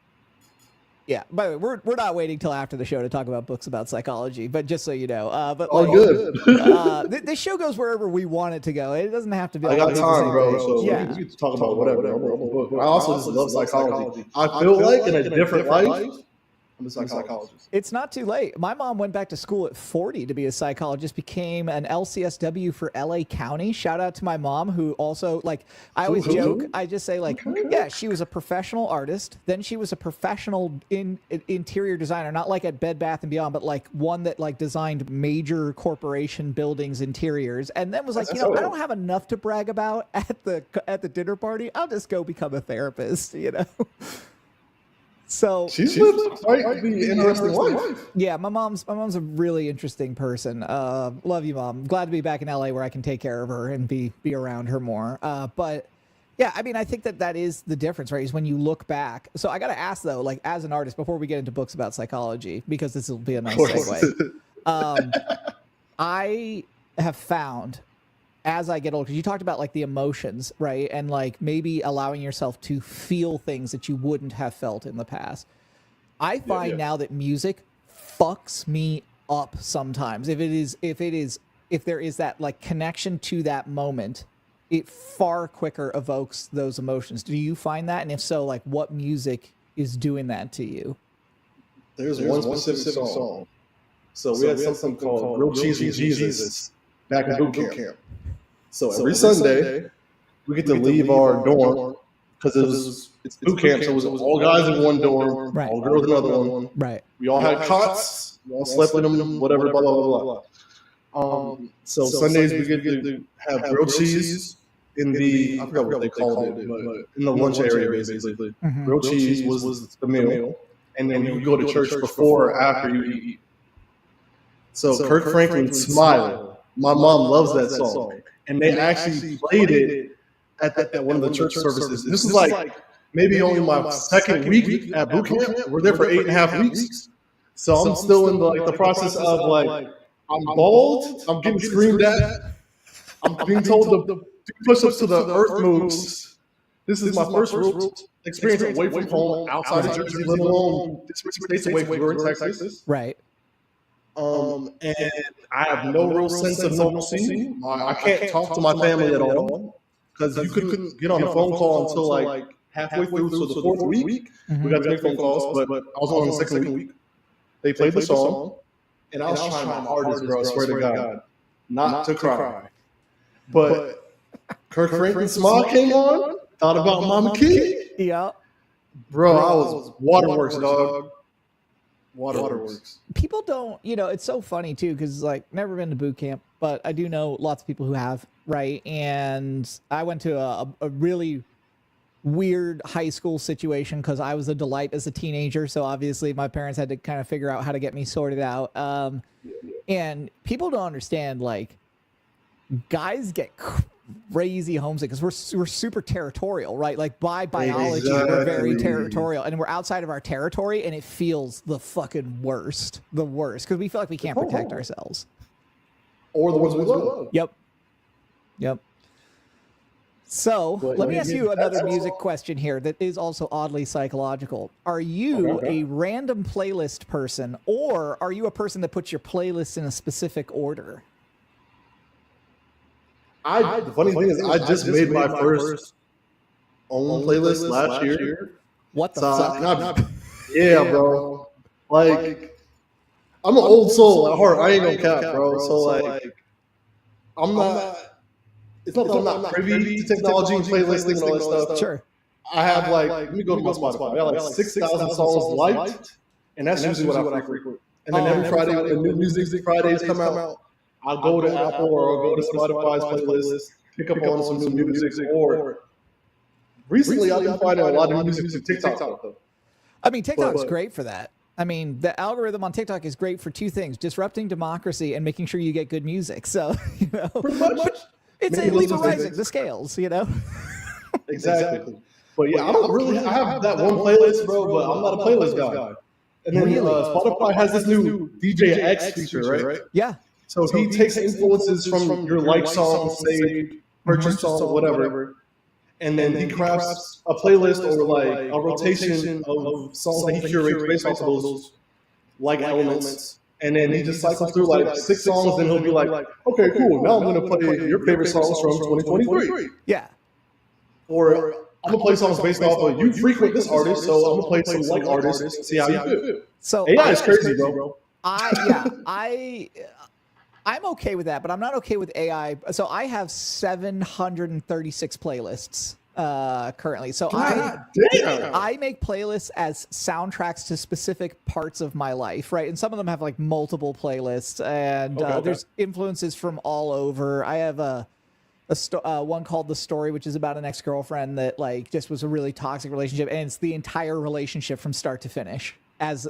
yeah. By the way, we're not waiting till after the show to talk about books about psychology, but just so you know, but good. This show goes wherever we want it to go. It doesn't have to be. I got time, bro. So yeah, we can talk about whatever. I also just love psychology. I feel like in a different life, I'm a psychologist. It's not too late. My mom went back to school at 40 to be a psychologist, became an LCSW for LA County. Shout out to my mom, who also, like, I always joke, I just say, like, yeah, she was a professional artist. Then she was a professional interior designer, not like at Bed Bath & Beyond, but like one that like designed major corporation buildings interiors. And then was like, you know, I don't have enough to brag about at the dinner party. I'll just go become a therapist, you know? So she's lived quite the interesting life. Yeah, my mom's a really interesting person. Love you, Mom. Glad to be back in LA where I can take care of her and be around her more. But yeah, I mean, I think that is the difference, right? Is when you look back. So I got to ask though, like as an artist, before we get into books about psychology, because this will be a nice segue. I have found, as I get older, because you talked about like the emotions, right? And like maybe allowing yourself to feel things that you wouldn't have felt in the past. I find now that music fucks me up sometimes. If there is that like connection to that moment, it far quicker evokes those emotions. Do you find that? And if so, like what music is doing that to you? There's one specific song. So we had something called Grilled Cheese with Jesus back in boot camp. So every Sunday, we get to leave our dorm because it's boot camp, so it was all guys in one dorm, all girls in another one. Right. We all had cots, we all slept in them, whatever, blah, blah, blah, blah. So Sundays we get to have grilled cheese in the, I forgot what they called it, but in the lunch area, basically. Mm-hmm. Grilled cheese was the meal, and then you go to church before or after you eat. So Kirk Franklin's Smile, my mom loves that song. And they actually played it at one of the church services. This is like maybe only my second week at boot camp. We're there for 8.5 weeks. So I'm still in the process of like, I'm bald, I'm getting screamed at, I'm being told to do push-ups to the earth moves. This is my first real experience away from home, outside of Jersey, let alone states away from Georgia, Texas. Right. And I have no real sense of normalcy. I can't talk to my family at all because you couldn't get on a phone call until like halfway through. So the fourth week, we got to make phone calls, but I was on the second week. They played the song, and I was trying my hardest, bro. I swear to God, not to cry. But Kirk Franklin's Smile came on. Thought about Maur Kii. Yeah, bro, I was waterworks, dog. Waterworks. People don't, it's so funny too, because like never been to boot camp, but I do know lots of people who have, right? And I went to a really weird high school situation because I was a delight as a teenager. So obviously my parents had to kind of figure out how to get me sorted out. And people don't understand, like, guys get crazy homesick because we're super territorial, right? Like by biology, we're very territorial, and we're outside of our territory, and it feels the fucking worst, because we feel like we can't protect ourselves or the ones we love. Yep. So But let me yeah, ask you that's another all- music question here that is also oddly psychological. Are you Okay. a random playlist person, or are you a person that puts your playlists in a specific order? The funny thing is, I just made my first own playlist last year. What the So, fuck? yeah, bro. Like, I'm an old soul at heart. I ain't gonna cap, bro. So, like, I'm not. It's not that I'm not privy to technology and playlisting and all that stuff. Sure. I have like, let me go to my Spotify. I got like 6,000 songs liked, and that's usually what I frequent. And then every Friday, when the new music Fridays come out, I'll go to Apple or I'll go to Spotify's playlist, pick up on some new music. Or recently, I've been finding a lot of new music from TikTok though. I mean, TikTok's great for that. I mean, the algorithm on TikTok is great for two things: disrupting democracy and making sure you get good music. So, you know, Pretty much. it's Maybe listen to liberalizing things. the scales, you know? Exactly. But yeah, I don't really. I have that one playlist, bro, but I'm not a playlist guy. And then Spotify has this new DJ X feature, right? Yeah. So he takes influences from your like songs, saved, purchased songs, whatever, and then he crafts a playlist or like a rotation of songs that he curates based off of those like elements. And then he just cycles through like 6 songs, then he'll be like, okay, cool, now I'm going to play your favorite songs from 2023. Yeah. Or I'm going to play songs based off of you frequent this artist, so I'm going to play some like artists and see how you feel. So AI is crazy, bro. I'm okay with that, but I'm not okay with AI. So I have 736 playlists currently. So I make playlists as soundtracks to specific parts of my life, right? And some of them have like multiple playlists, and there's influences from all over. I have one called The Story, which is about an ex-girlfriend that like just was a really toxic relationship, and it's the entire relationship from start to finish as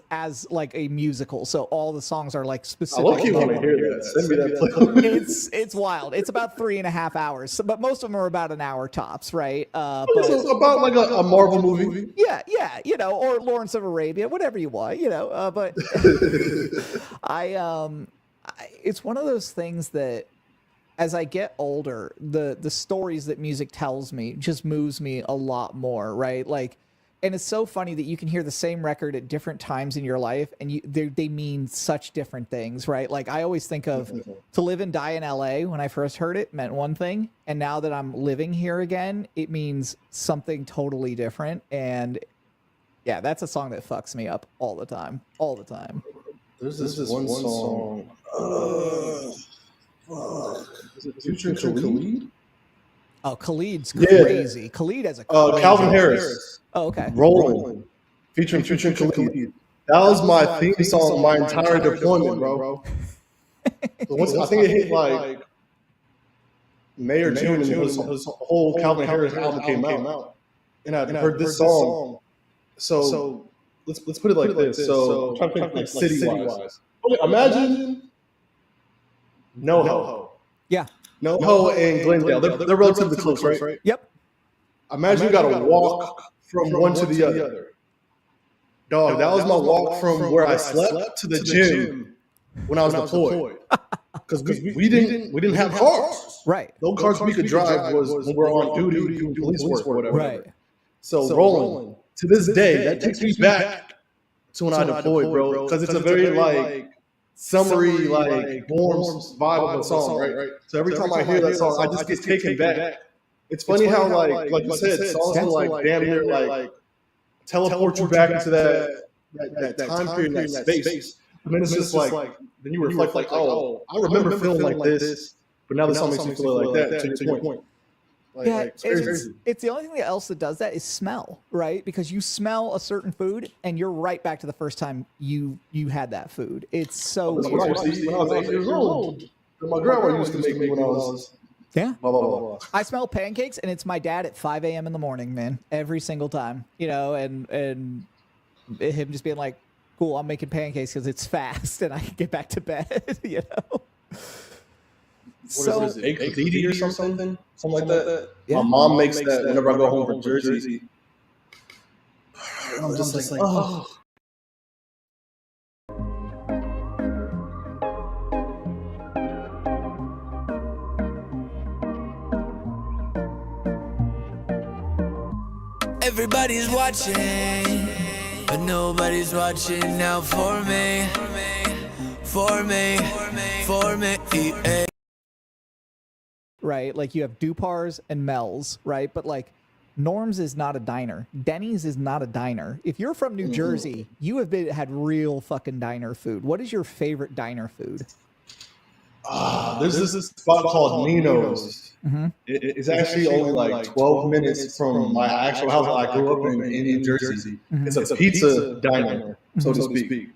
like a musical. So all the songs are like specific. I low-key want to hear that. Send me that playlist. It's wild. It's about 3.5 hours, but most of them are about an hour tops, right? So it's about like a Marvel movie. Yeah, you know, or Lawrence of Arabia, whatever you want, you know. But it's one of those things that, as I get older, the stories that music tells me just moves me a lot more, right? Like, and it's so funny that you can hear the same record at different times in your life, and they mean such different things, right? Like, I always think of To Live and Die in LA. When I first heard it, meant one thing, and now that I'm living here again, it means something totally different. And yeah, that's a song that fucks me up all the time. There's this one song. Is it Future Khalid? Oh, Khalid's crazy. Khalid has a Calvin Harris. Oh, okay. Rolling, featuring Khalid. That was my theme song my entire deployment, bro. So I think it hit like May or June, and his whole Calvin Harris album came out, and I heard this song. So let's put it like this. So I'm trying to think like city-wise. Okay, imagine NoHo. Yeah. NoHo and Glendale. They're relatively close, right? Yep. Imagine you got to walk from one to the other. Dog, that was my walk from where I slept to the gym when I was deployed. Because we didn't have cars. Right. The only cars we could drive was when we were on duty doing police work or whatever. Right. So rolling, to this day, that takes me back to when I deployed, bro. Because it's a very like summery, like warm vibe of a song, right? So every time I hear that song, I just get taken back. It's funny how like you said, songs will like damn near like teleport you back into that time period, that space. And then it's just like then you reflect like, oh, I remember feeling like this, but now the song makes me feel like that. To your point. Yeah, it's the only thing else that does that is smell, right? Because you smell a certain food and you're right back to the first time you had that food. It's so weird. When I was 8 years old, my grandma used to make me when I was blah, blah, blah. I smell pancakes, and it's my dad at 5 a.m. in the morning, man, every single time, you know, and him just being like, cool, I'm making pancakes because it's fast and I can get back to bed, you know. What is it, egg Kadidi or something like that? Yeah. My mom makes that whenever I go home from Jersey. I'm just like, oh. Everybody's watching, but nobody's watching out for me. For me. Right? Like you have Dupars and Mel's, right? But like Norm's is not a diner. Denny's is not a diner. If you're from New Jersey, you have had real fucking diner food. What is your favorite diner food? There's this spot called Nino's. It's actually only like 12 minutes from my actual house. I grew up in New Jersey. It's a pizza diner, so to speak.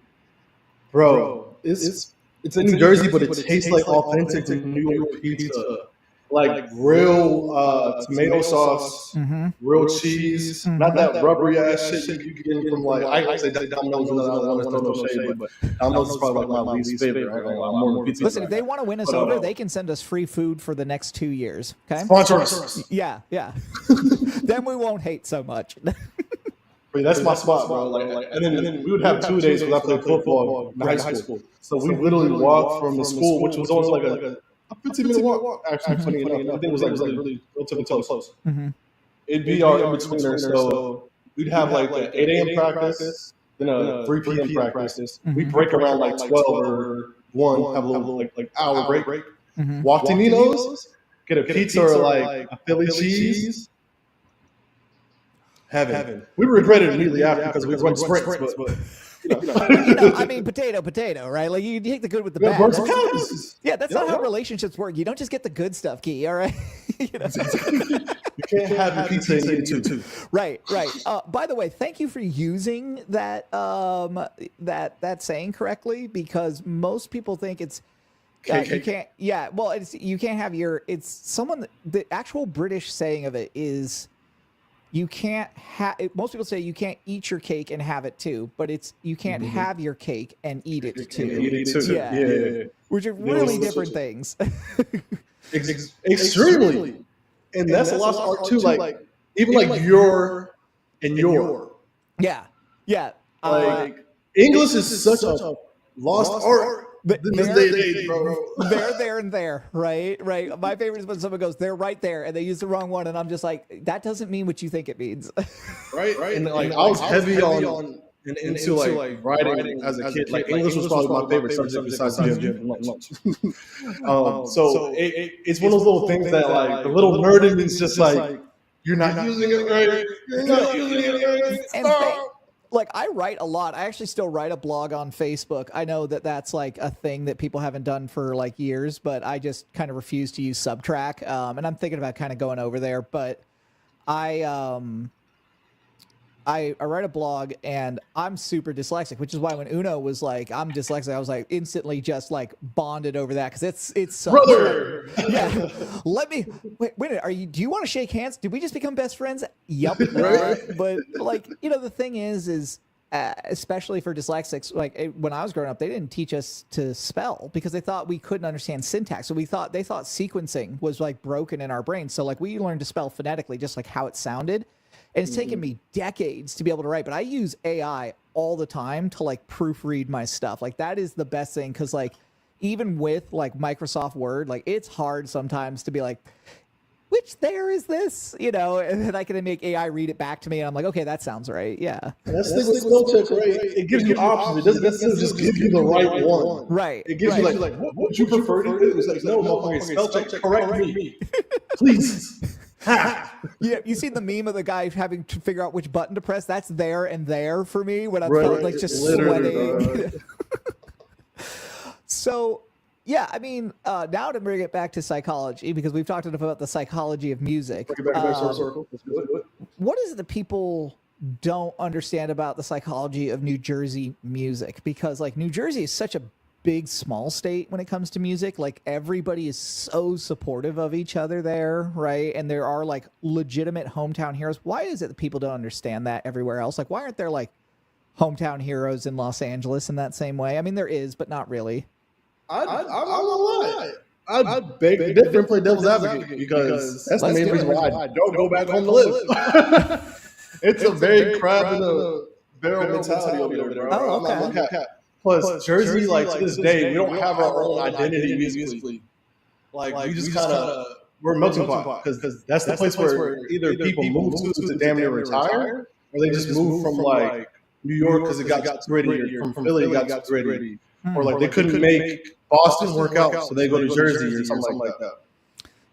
Bro, it's in New Jersey, but it tastes like authentic New York pizza. Like real tomato sauce, real cheese, not that rubbery ass shit you get from like I say Domino's. I don't want to throw no shade, but Domino's is probably like my least favorite. I'm more than pizza. Listen, if they want to win us over, they can send us free food for the next 2 years. Okay, sponsor us. Yeah. Then we won't hate so much. That's my spot, bro. Like, and then we would have 2 days because I played football in high school. So we literally walked from the school, which was only like a 15-minute walk. Actually, funny enough, I think it was like really relatively close. It'd be our in-betweener, so we'd have like an 8 a.m. practice, then a 3 p.m. practice. We break around like 12 or 1, have a little like hour break. Walk to Nino's, get a pizza or like a Philly cheese. Heaven. We regretted it immediately after because we run sprints, but I mean, potato, right? Like you take the good with the bad. Yeah, that's not how relationships work. You don't just get the good stuff, Key. All right. You can't have your pizza and eat it too. Right. By the way, thank you for using that that saying correctly, because most people think it's you can't. Yeah, well, it's you can't have your. It's someone. The actual British saying of it is. You can't have. Most people say you can't eat your cake and have it too, but it's you can't have your cake and eat it too. Yeah. Which are really different things. Extremely, and that's a lost art too. Like even like your and your. Yeah. Like English is such a lost art. This day and age, bro. There, and there, right. My favorite is when someone goes, "They're right there," and they use the wrong one, and I'm just like, that doesn't mean what you think it means. Right. And like I was heavy on into like writing as a kid. Like English was probably my favorite subject besides gym and lunch. So it's one of those little things that like the little nerd in me is just like, you're not using it right. You're not using it right. Like I write a lot. I actually still write a blog on Facebook. I know that that's like a thing that people haven't done for like years, but I just kind of refuse to use Subtrack. And I'm thinking about kind of going over there, but I write a blog and I'm super dyslexic, which is why when Uno was like, I'm dyslexic, I was like instantly just like bonded over that. Cause it's so brother. Yeah. Let me wait, do you want to shake hands? Did we just become best friends? Yup. But like, the thing is especially for dyslexics, like when I was growing up, they didn't teach us to spell because they thought we couldn't understand syntax. So they thought sequencing was like broken in our brains. So like we learned to spell phonetically, just like how it sounded. And it's taken me decades to be able to write, but I use AI all the time to like proofread my stuff. Like that is the best thing. Cause like, even with like Microsoft Word, like it's hard sometimes to be like, which there is this, and then I can make AI read it back to me. And I'm like, okay, that sounds right. Yeah. And that's the thing with spell check, right? It gives you options. It doesn't necessarily just give you the right one. Right. It gives you like, what would you prefer to do? It's like, no, motherfucker, spell check, correct me. Please. Yeah, you see the meme of the guy having to figure out which button to press? That's there and there for me when I'm like just sweating. So, yeah, I mean, now to bring it back to psychology, because we've talked enough about the psychology of music. What is it that people don't understand about the psychology of New Jersey music? Because like New Jersey is such a big small state when it comes to music. Like everybody is so supportive of each other there, right? And there are like legitimate hometown heroes. Why is it that people don't understand that everywhere else? Like why aren't there like hometown heroes in Los Angeles in that same way? I mean there is, but not really. I'm not lie. I'd beg to differ and play devil's advocate because that's the main reason why I don't go back home to live. It's a very crab in a barrel mentality over there. Oh, okay. Plus, Jersey, like to this day, we don't have our own identity musically. Like we just kind of we're a melting pot because that's the place where either people move to damn near retire, or they just move from like New York because it got too gritty, or from Philly it got too gritty, or like they couldn't make Boston work out, so they go to Jersey or something like that.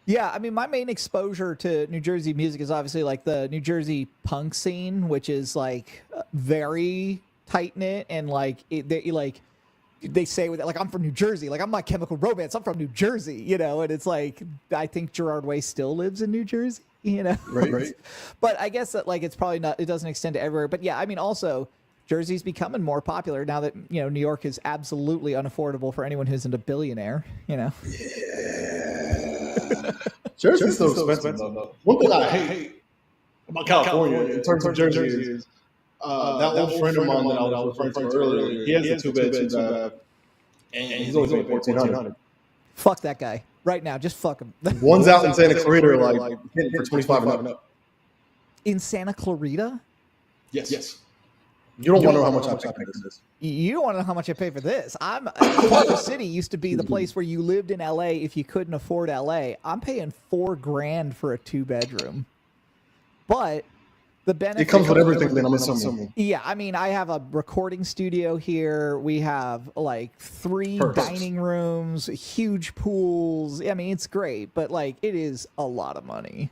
Yeah, I mean, my main exposure to New Jersey music is obviously like the New Jersey punk scene, which is like very tight knit and like they say with it, like I'm from New Jersey, like I'm My Chemical Romance, I'm from New Jersey, you know, and it's like I think Gerard Way still lives in New Jersey, you know, right. But I guess that like it's probably not, it doesn't extend to everywhere. But yeah, I mean, also Jersey's becoming more popular now that you know New York is absolutely unaffordable for anyone who isn't a billionaire, you know. Jersey's so expensive though. One thing I hate about California in terms of Jersey is that old friend of mine that I was referring to earlier. He has a 2-bed, 2-bath, and he's only paying $1,400. Fuck that guy right now. Just fuck him. One's out in Santa Clarita, like hitting for 25 and up. In Santa Clarita? Yes. You don't want to know how much I pay for this. You don't want to know how much I pay for this. Culver City used to be the place where you lived in LA if you couldn't afford LA. I'm paying $4,000 for a 2-bedroom. But the benefit, it comes with everything, then I'm assuming. Yeah, I mean, I have a recording studio here. We have like 3 dining rooms, huge pools. I mean, it's great, but like it is a lot of money.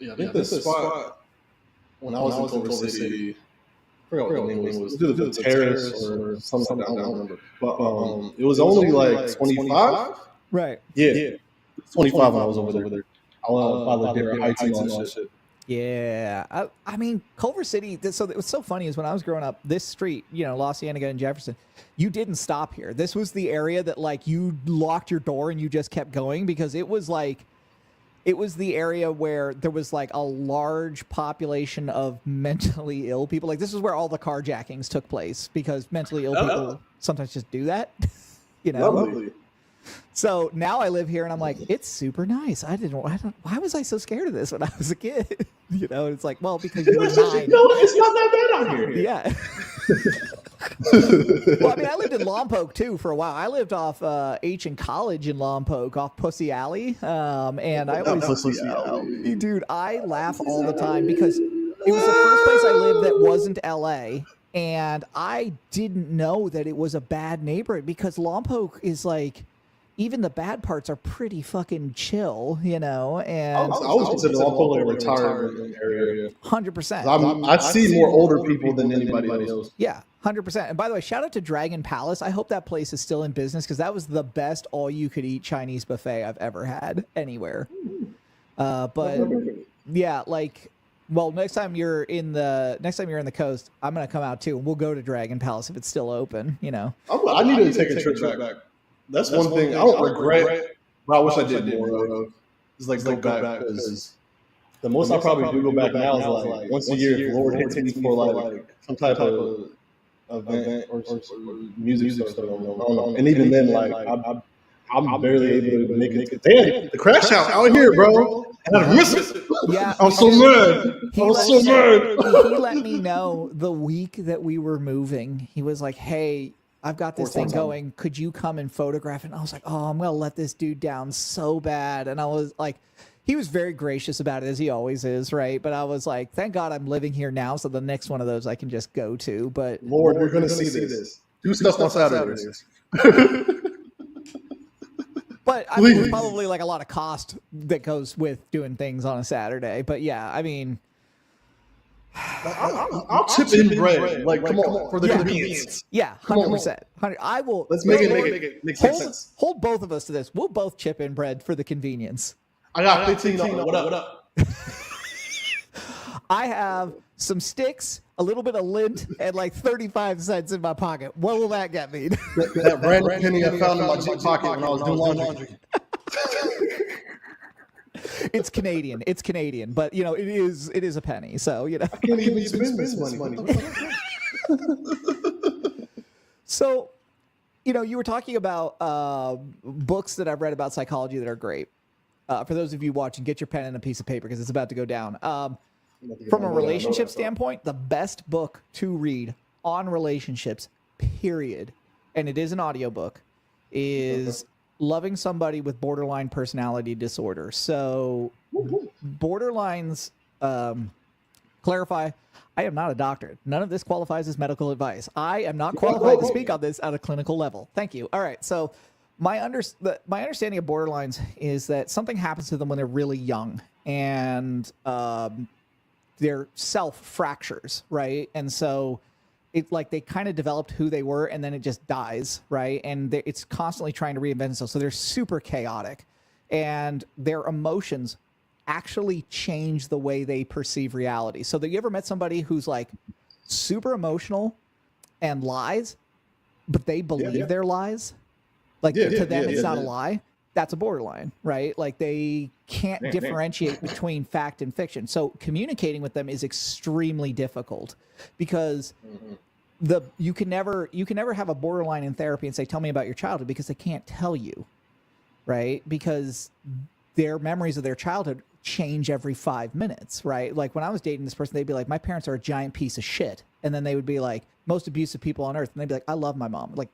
Yeah, I think this spot when I was in Culver City, I forgot what the name was. The Terrace or something. I don't remember. But it was only like 25. Right. Yeah. 25 when I was over there. I went by the dinner, high tea and all that shit. Yeah. I mean, Culver City, so it was so funny is when I was growing up, this street, you know, La Cienega and Jefferson, you didn't stop here. This was the area that like you locked your door and you just kept going because it was like, it was the area where there was like a large population of mentally ill people. Like this is where all the carjackings took place because mentally ill people sometimes just do that, you know? Lovely. So now I live here and I'm like, it's super nice. Why was I so scared of this when I was a kid? You know, it's like, well, because you were 9. No, it's not that bad out here. Yeah. Well, I mean, I lived in Lompoc too for a while. I lived off H and College in Lompoc off Pussy Alley. And I always, dude, I laugh all the time because it was the first place I lived that wasn't LA. And I didn't know that it was a bad neighborhood because Lompoc is like, even the bad parts are pretty fucking chill, you know. And I was considered Lompoc a retirement area. 100%. I see more older people than anybody else. Yeah, 100%. And by the way, shout out to Dragon Palace. I hope that place is still in business because that was the best all-you-could-eat Chinese buffet I've ever had anywhere. But yeah, like, well, next time you're in the coast, I'm gonna come out too, and we'll go to Dragon Palace if it's still open. You know, I need to take a trip back. That's one thing I don't regret, but I wish I did more of. Is like go back because the most I probably do go back now is like once a year if the Lord hits me for like some type of event or music stuff. I don't know. And even then, like I'm barely able to make it. Damn, the crash out here, bro. And I missed it. Yeah, I'm so mad. He let me know the week that we were moving. He was like, "Hey, I've got this thing going. Could you come and photograph it?" And I was like, "Oh, I'm gonna let this dude down so bad." And I was like, he was very gracious about it, as he always is, right? But I was like, thank God I'm living here now, so the next one of those I can just go to. But Lord, you're gonna see this. Do stuff on Saturdays. But I mean, there's probably like a lot of cost that goes with doing things on a Saturday. But yeah, I mean, I'll chip in bread. Like, come on, for the convenience. Yeah, 100%. I will. Let's make it make sense. Hold both of us to this. We'll both chip in bread for the convenience. I got 15. What up? I have some sticks, a little bit of lint, and like 35 cents in my pocket. What will that get me? That random penny I found in my jean pocket when I was doing laundry. It's Canadian, but you know it is a penny. So you know, I can't even spend this money. So, you know, you were talking about books that I've read about psychology that are great. For those of you watching, get your pen and a piece of paper because it's about to go down. From a relationship standpoint, the best book to read on relationships, period, and it is an audiobook, is loving somebody with borderline personality disorder. So borderlines, clarify, I am not a doctor. None of this qualifies as medical advice. I am not qualified to speak on this at a clinical level. Thank you. All right. So my understanding of borderlines is that something happens to them when they're really young, and their self fractures, right? And so it's like they kind of developed who they were, and then it just dies, right? And it's constantly trying to reinvent itself. So they're super chaotic, and their emotions actually change the way they perceive reality. So that you ever met somebody who's like super emotional and lies, but they believe their lies? Like to them, it's not a lie. That's a borderline, right? Like they can't differentiate between fact and fiction. So communicating with them is extremely difficult because you can never have a borderline in therapy and say, tell me about your childhood, because they can't tell you, right? Because their memories of their childhood change every 5 minutes, right? Like when I was dating this person, they'd be like, my parents are a giant piece of shit. And then they would be like, most abusive people on earth. And they'd be like, I love my mom. Like,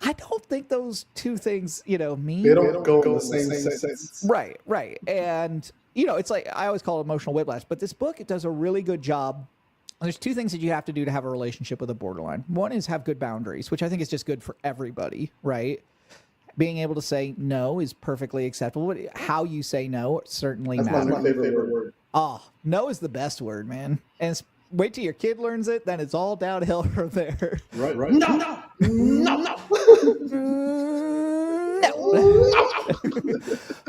I don't think those two things, mean. They don't go in the same sense. Right. And, it's like, I always call it emotional whiplash, but this book, it does a really good job. There's two things that you have to do to have a relationship with a borderline. One is have good boundaries, which I think is just good for everybody, right? Being able to say no is perfectly acceptable. But how you say no certainly matters. That's my favorite word. Oh, no is the best word, man. And wait till your kid learns it, then it's all downhill from there. Right. No.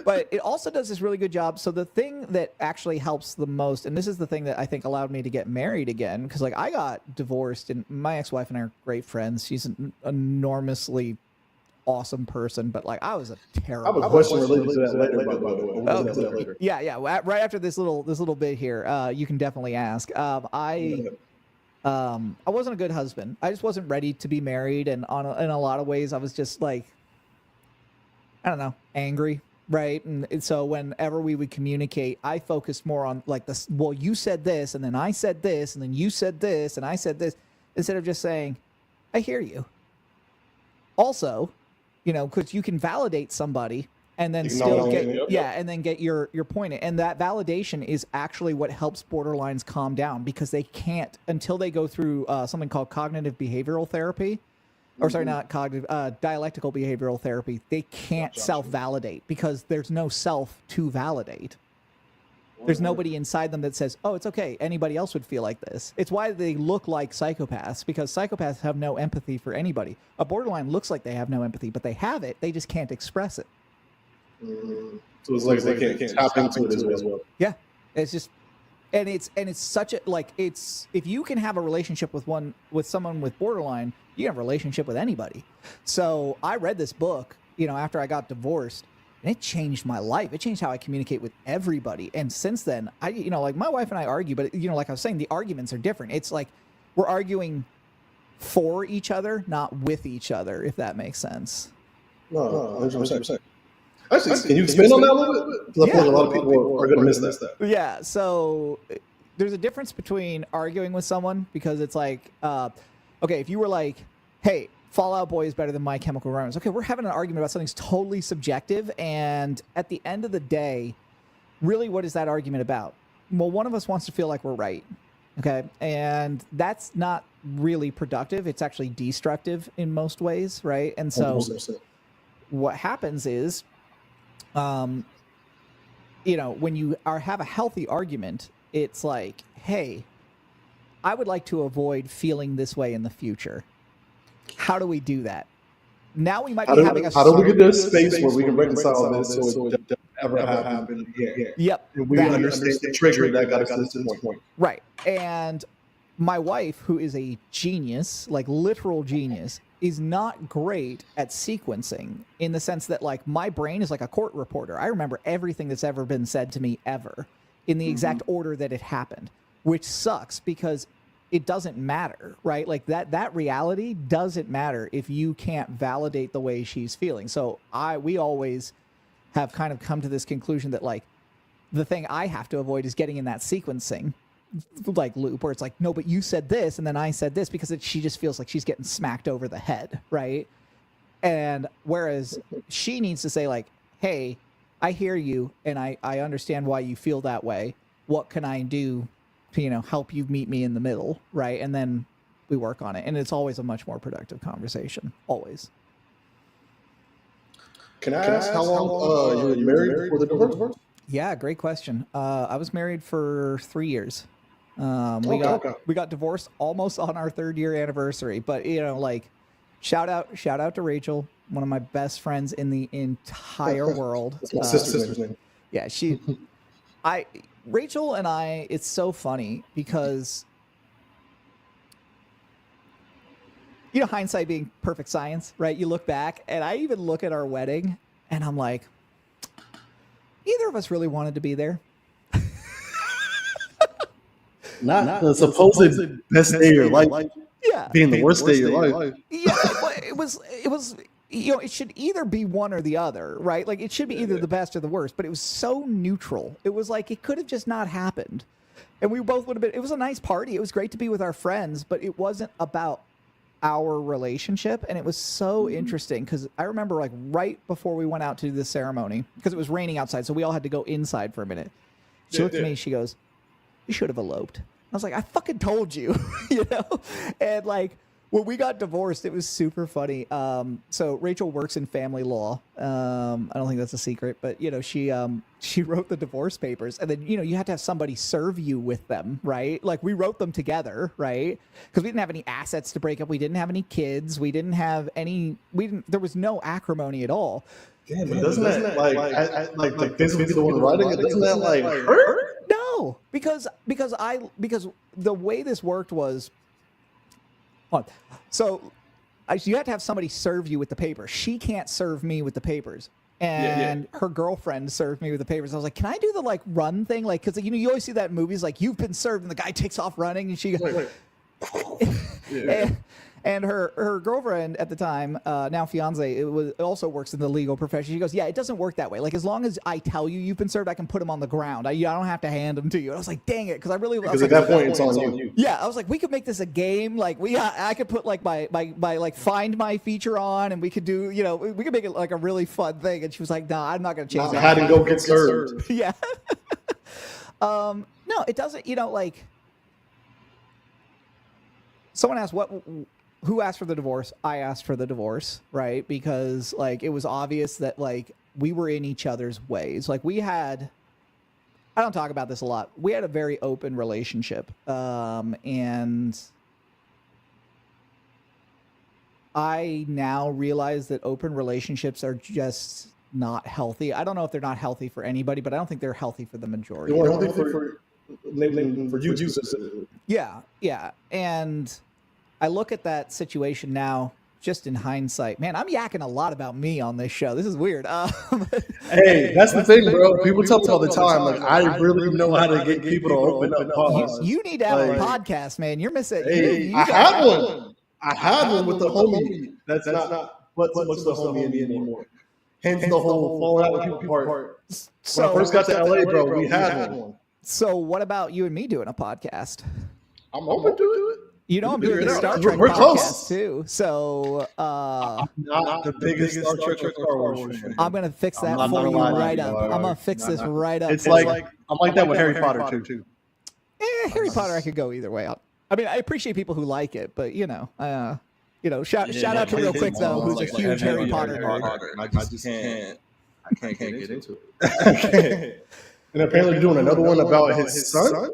But it also does this really good job. So the thing that actually helps the most, and this is the thing that I think allowed me to get married again, because like I got divorced, and my ex-wife and I are great friends. She's an enormously awesome person, but like I was a terrible. I have a question related to that later, by the way. We'll get to that later. Yeah. Right after this little bit here, you can definitely ask. I wasn't a good husband. I just wasn't ready to be married, and in a lot of ways, I was just like, I don't know, angry, right? And so whenever we would communicate, I focused more on like this. Well, you said this, and then I said this, and then you said this, and I said this, instead of just saying, I hear you. Also, because you can validate somebody and then still get and then get your point. And that validation is actually what helps borderlines calm down, because they can't until they go through something called cognitive behavioral therapy, or sorry, not cognitive, dialectical behavioral therapy. They can't self-validate because there's no self to validate. There's nobody inside them that says, oh, it's okay, anybody else would feel like this. It's why they look like psychopaths, because psychopaths have no empathy for anybody. A borderline looks like they have no empathy, but they have it. They just can't express it. So it's like they can't tap into it as well. Yeah. It's just, and it's such a, like, it's, if you can have a relationship with someone with borderline, you can have a relationship with anybody. So I read this book, after I got divorced, and it changed my life. It changed how I communicate with everybody. And since then, like my wife and I argue, but like I was saying, the arguments are different. It's like we're arguing for each other, not with each other, if that makes sense. No, 100%. Actually, can you expand on that a little bit? Because I feel like a lot of people are going to miss that. Yeah. So there's a difference between arguing with someone, because it's like, okay, if you were like, hey, Fall Out Boy is better than My Chemical Romance. Okay, we're having an argument about something that's totally subjective, and at the end of the day, really, what is that argument about? Well, one of us wants to feel like we're right, okay? And that's not really productive. It's actually destructive in most ways, right? And so 100%. What happens is, when you have a healthy argument, it's like, hey, I would like to avoid feeling this way in the future. How do we do that? Now we might be having a... How do we get to a space where we can reconcile this so it doesn't ever happen again? Yep. And we understand the trigger that got us to this point. Right. And my wife, who is a genius, like literal genius, is not great at sequencing, in the sense that like my brain is like a court reporter. I remember everything that's ever been said to me ever in the exact order that it happened, which sucks because it doesn't matter, right? Like that reality doesn't matter if you can't validate the way she's feeling. So we always have kind of come to this conclusion that like the thing I have to avoid is getting in that sequencing like loop where it's like, no, but you said this and then I said this, because she just feels like she's getting smacked over the head, right? And whereas she needs to say like, hey, I hear you and I understand why you feel that way. What can I do to, help you meet me in the middle, right? And then we work on it. And it's always a much more productive conversation, always. Can I ask how long you were married before the divorce? Yeah, great question. I was married for 3 years. We got divorced almost on our 3rd year anniversary, but shout out to Rachel, one of my best friends in the entire world. That's my sister's name. Yeah, Rachel and I, it's so funny because hindsight being perfect science, right? You look back and I even look at our wedding and I'm like, neither of us really wanted to be there. Not the supposed best day of your life. Yeah. Being the worst day of your life. Yeah, it was it should either be one or the other, right? Like it should be either the best or the worst, but it was so neutral. It was like it could have just not happened. And we both would have been, it was a nice party. It was great to be with our friends, but it wasn't about our relationship. And it was so interesting because I remember like right before we went out to the ceremony, because it was raining outside, so we all had to go inside for a minute. She looked at me, she goes, "You should have eloped." I was like, I fucking told you, And like when we got divorced, it was super funny. So Rachel works in family law. I don't think that's a secret, but she wrote the divorce papers, and then you had to have somebody serve you with them, right? Like we wrote them together, right? Because we didn't have any assets to break up. We didn't have any kids. We didn't have any. There was no acrimony at all. Damn, but doesn't that like physically the one writing it? Doesn't that like hurt? No, because the way this worked was, so you had to have somebody serve you with the papers. She can't serve me with the papers, and her girlfriend served me with the papers. I was like, can I do the like run thing? Like, because you always see that in movies, like you've been served, and the guy takes off running, and she goes. And her girlfriend at the time, now fiance, it also works in the legal profession. She goes, yeah, it doesn't work that way. Like as long as I tell you you've been served, I can put them on the ground. I don't have to hand them to you. And I was like, dang it, because at that point it's on you. Yeah, I was like, we could make this a game. Like I could put like my like find my feature on, and we could do we could make it like a really fun thing. And she was like, nah, I'm not gonna change that. I had to go get served. Yeah. No, it doesn't. Like someone asked who asked for the divorce? I asked for the divorce, right? Because like it was obvious that like we were in each other's ways. Like I don't talk about this a lot. We had a very open relationship. And I now realize that open relationships are just not healthy. I don't know if they're not healthy for anybody, but I don't think they're healthy for the majority. They weren't healthy for you specifically. Yeah. And I look at that situation now, just in hindsight. Man, I'm yakking a lot about me on this show. This is weird. Hey, that's the thing, bro. People tell me all the time, like, I really know how to get people to open up podcasts. You need to have a podcast, man. You're missing. Hey, I had one. I had one with the homie. That's not but so much the homie anymore. Hence the whole falling out with people part. When I first got to LA, bro, we had one. So what about you and me doing a podcast? I'm open to it. I'm doing the Star Trek We're podcast close. too. So I'm not the biggest Star Trek or Star Wars fan. I'm gonna fix that for you right up. I'm gonna fix this right up. It's like I'm like that with Harry Potter too. Harry Potter, I could go either way. I mean, I appreciate people who like it, but shout out to Real Quick though, who's a huge Harry Potter nerd. I just can't. I can't get into it. And apparently, doing another one about his son.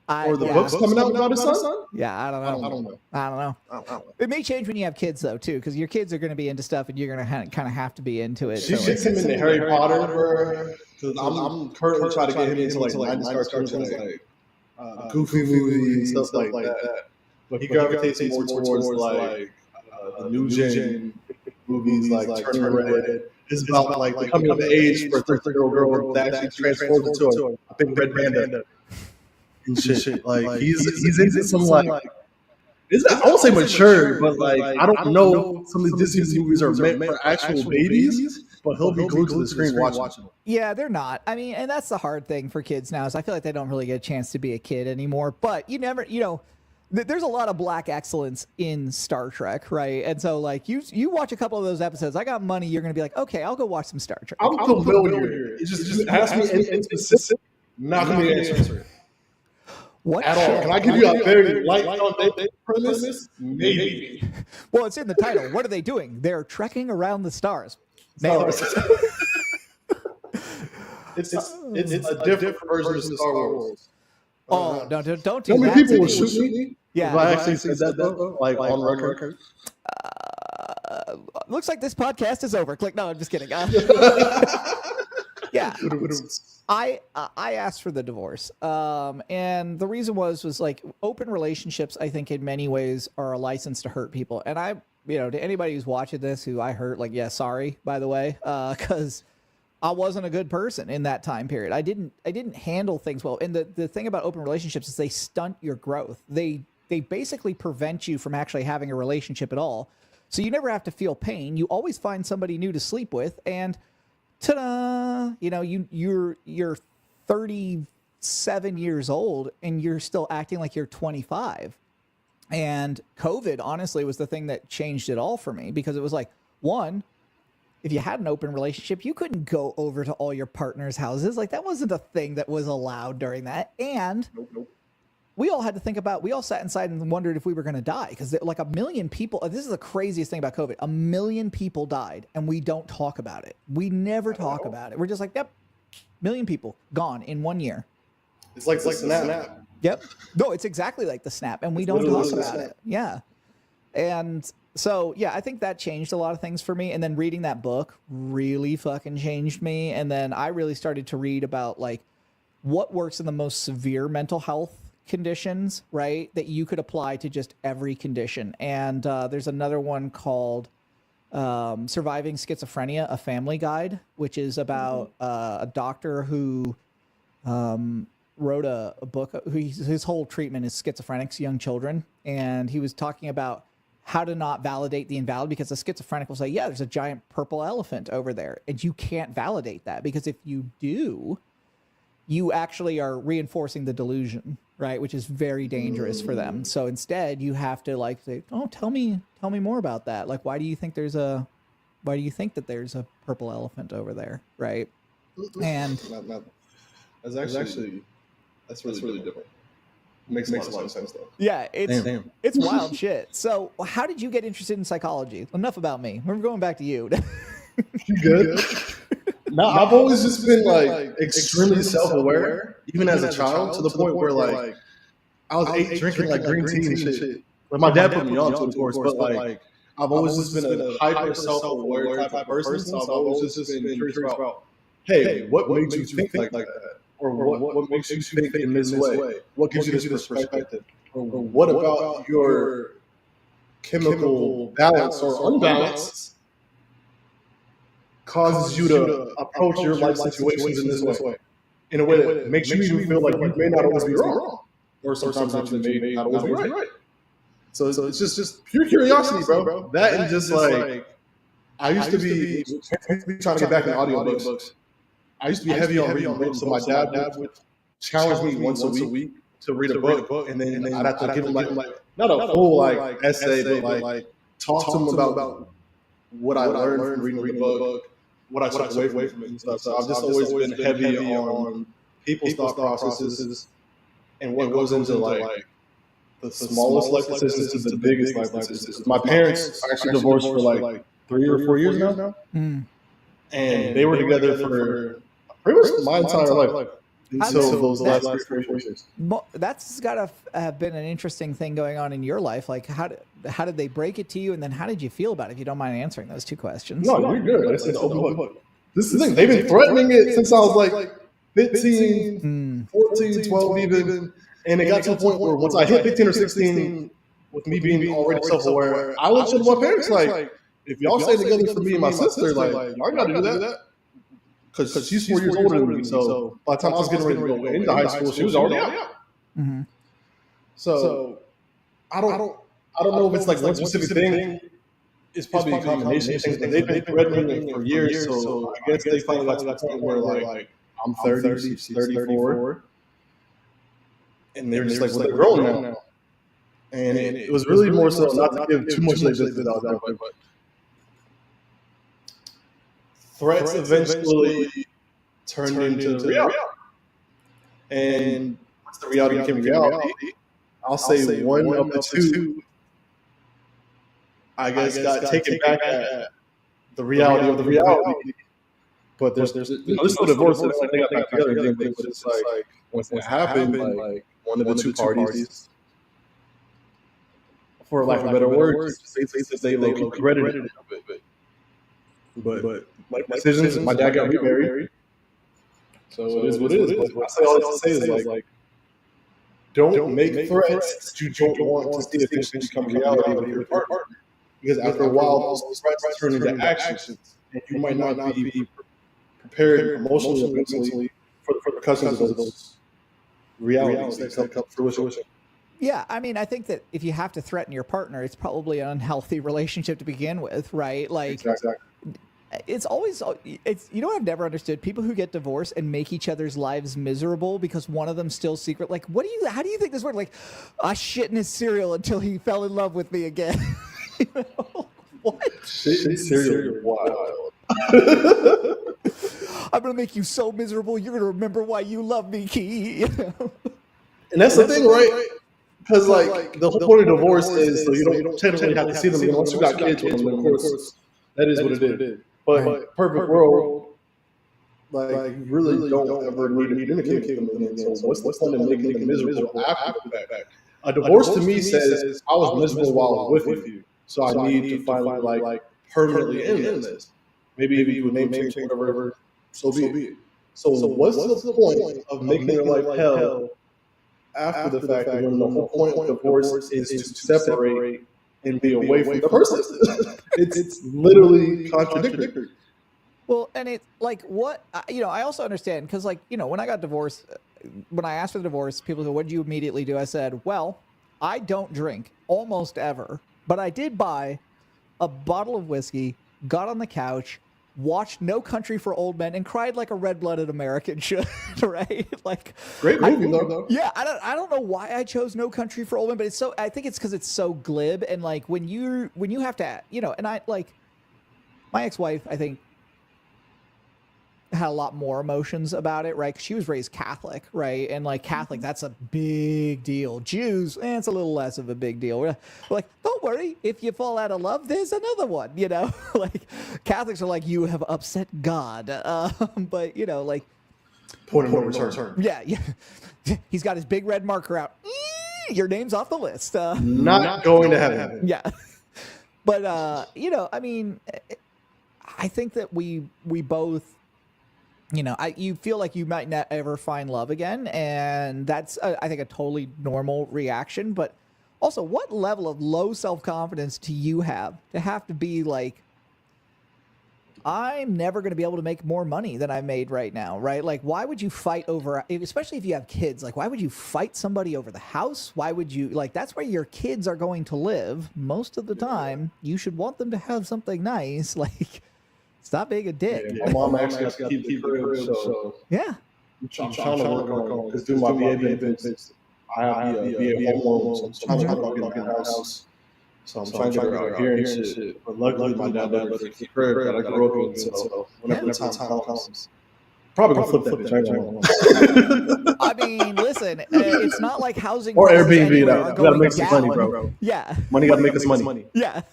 Or the books coming out about his son? Yeah, I don't know. It may change when you have kids, though, too, because your kids are going to be into stuff, and you're going to kind of have to be into it. She gets him into Harry Potter, bro. Because I'm currently trying to get him into like 90s cartoons, like Goofy movies and stuff like that. But he gravitates more towards like the new gen movies, like Turning Red. It's about like the coming of age for a 13-year-old girl that actually transforms into a big red panda. And shit. Like he's into some like I won't say mature, but like I don't know, some of these Disney movies are meant for actual babies, but he'll be glued to the screen watching them. Yeah, they're not. I mean, and that's the hard thing for kids now is I feel like they don't really get a chance to be a kid anymore. But you never, There's a lot of black excellence in Star Trek, right? And so, like, you watch a couple of those episodes, I got money, you're going to be like, okay, I'll go watch some Star Trek. I'm familiar. It just ask me in specific, not going to answer. What at all. Can I give you a very light foundation premise? Maybe. Well, it's in the title. What are they doing? They're trekking around the stars. Nailed it. It's a different version of Star Wars. Oh, don't do How that. many people will shoot me? Yeah. If I actually said that though, like on record. Looks like this podcast is over. Click. No, I'm just kidding. Yeah. I asked for the divorce, and the reason was like open relationships. I think in many ways are a license to hurt people, and to anybody who's watching this who I hurt, like, yeah, sorry, by the way, because I wasn't a good person in that time period. I didn't handle things well, and the thing about open relationships is they stunt your growth. They basically prevent you from actually having a relationship at all. So you never have to feel pain. You always find somebody new to sleep with, and ta-da! You're 37 years old and you're still acting like you're 25. And COVID, honestly, was the thing that changed it all for me, because it was like, one, if you had an open relationship, you couldn't go over to all your partner's houses. Like, that wasn't a thing that was allowed during that. And we all had to think about, we all sat inside and wondered if we were going to die, because like 1 million people, this is the craziest thing about COVID. 1 million people died and we don't talk about it. We never talk about it. We're just like, yep, 1 million people gone in 1 year. It's like the snap. Yep. No, it's exactly like the snap, and we don't talk about it. Yeah. And so, yeah, I think that changed a lot of things for me. And then reading that book really fucking changed me. And then I really started to read about like what works in the most severe mental health conditions, right, that you could apply to just every condition. And there's another one called Surviving Schizophrenia, a Family Guide, which is about a doctor who wrote a book. His whole treatment is schizophrenics, young children. And he was talking about how to not validate the invalid, because a schizophrenic will say, yeah, there's a giant purple elephant over there. And you can't validate that, because if you do, you actually are reinforcing the delusion, right? Which is very dangerous for them. So instead you have to like say, oh, tell me more about that. Like, why do you think that there's a purple elephant over there? Right. And that's really different. Makes a lot of sense though. Yeah, it's wild shit. So how did you get interested in psychology? Enough about me. We're going back to you. You good? No, I've always just been like extremely self-aware, even as a child, to the point where like I was 8 drinking like green tea and shit. Like my dad put me on to, of course, but like I've always just been a hyper self-aware type of person. So I've always just been curious about, hey, what makes you think like that? Or what makes you think in this way? What gives you this perspective? Or what about your chemical balance or unbalance causes you to approach your life situations in this way? In a way that makes you even feel like you may not always be wrong. Or sometimes that you may not always be right. So it's just pure curiosity, bro. That and just like, I used to be trying to get back in audiobooks. I used to be heavy on reading books, so my dad would challenge me once a week to read a book, and then I'd have to give him like not a full like essay, but like talk to him about what I learned from reading the book, what I took away from it and stuff. So I've just always been heavy on people's thought processes and what goes into like the smallest life decisions to the biggest life decisions. My parents actually divorced for like 3 or 4 years now, and they were together for pretty much my entire life until those last 3 or 4 years. That's got to have been an interesting thing going on in your life. Like, how did they break it to you, and then how did you feel about it? If you don't mind answering those 2 questions. No, you're good. It's an open book. This is the thing. They've been threatening it since I was like 15, 14, 12 even. And it got to a point where once I hit 15 or 16, with me being already self-aware, I would show my parents, like, if y'all stay together for me and my sister, like, y'all got to do that. Because she's 4 years older than me. So by the time I was getting ready to go into high school, she was already out. Mm-hmm. So I don't know if it's like one specific thing. It's probably a combination of things. They've been threatening for years. So I guess they finally got to the point where like I'm 30, she's 34. And they're just like, well, they're grown now. And it was really more so not to give too much business out there, but threats eventually turned into reality. And once the reality became reality, I'll say one of the two, I guess, got taken back at the reality of the reality. But there's no divorce. They got back together. But it's like once it happened, like one of the two parties, for lack of a better word, they regretted it a bit. But like decisions, my dad got remarried, so it is what it is. But I say all I say is like, don't make threats that you don't want to see eventually become reality with your partner, because after a while, those threats turn into actions, and you might not be prepared emotionally or mentally for the repercussions of those realities that come to fruition. Yeah, I mean, I think that if you have to threaten your partner, it's probably an unhealthy relationship to begin with, right? Like, Exactly. it's you know what I've never understood? People who get divorced and make each other's lives miserable because one of them's still secret. Like, how do you think this works? Like, I shit in his cereal until he fell in love with me again. You know? What? Shit in cereal is wild. I'm gonna make you so miserable. You're gonna remember why you love me, Key. You know? And that's the thing, right? Because like the whole point of divorce is so you don't technically have to see them again once you got kids with them. Of course, that is what it is. But perfect world, like you really don't ever need to communicate with them again. So what's the point of making them miserable after the fact? A divorce to me says I was miserable while I was with you, so I need to finally like permanently end this. Maybe you would name change whatever. So be it. So what's the point of making your life hell after the fact when the whole point of divorce is to separate and be away from the person? It's literally contradictory. Well, and it's like what I also understand because when I got divorced, when I asked for the divorce, people go, "What did you immediately do?" I said, "Well, I don't drink almost ever, but I did buy a bottle of whiskey, got on the couch, watched No Country for Old Men, and cried like a red-blooded American should." Right? Like, great movie though. Yeah, I don't know why I chose No Country for Old Men, but I think it's because it's so glib, and like when you have to, and I like my ex-wife, I think, had a lot more emotions about it, right? 'Cause she was raised Catholic, right? And like Catholic, that's a big deal. Jews, it's a little less of a big deal. We're like, don't worry, if you fall out of love, there's another one, Like Catholics are like, you have upset God. But like point of no return. Yeah. He's got his big red marker out. Your name's off the list. Not going to heaven. Yeah. But I mean, I think that we both, you feel like you might not ever find love again, and that's I think a totally normal reaction. But also, what level of low self-confidence do you have to be like, I'm never going to be able to make more money than I made right now, right? Like, why would you fight over, especially if you have kids, like, why would you fight somebody over the house? Why would you, like, that's where your kids are going to live most of the time. You should want them to have something nice. Like, stop being a dick. Yeah, my mom actually has to keep the crib, so yeah. I'm trying to work on because through my BA benefits, I have the BA home loan, so I'm trying to get a house. So I'm trying to get out here and shit. But luckily, my dad lets me keep the crib that I grew up in, so whenever the time comes, probably gonna flip that bitch. I mean, listen, it's not like housing or Airbnb. That gotta make some money, bro. Yeah, money gotta make us money. Yeah.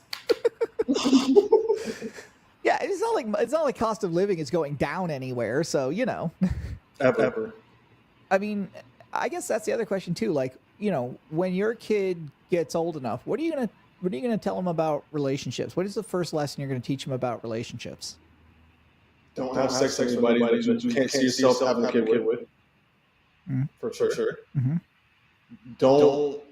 Yeah, it's not like cost of living is going down anywhere, so Ever. I mean, I guess that's the other question too. Like, when your kid gets old enough, what are you gonna tell them about relationships? What is the first lesson you're gonna teach them about relationships? Don't have sex with anybody that you can't see yourself having a kid with. Mm-hmm. For sure. Mm-hmm. Don't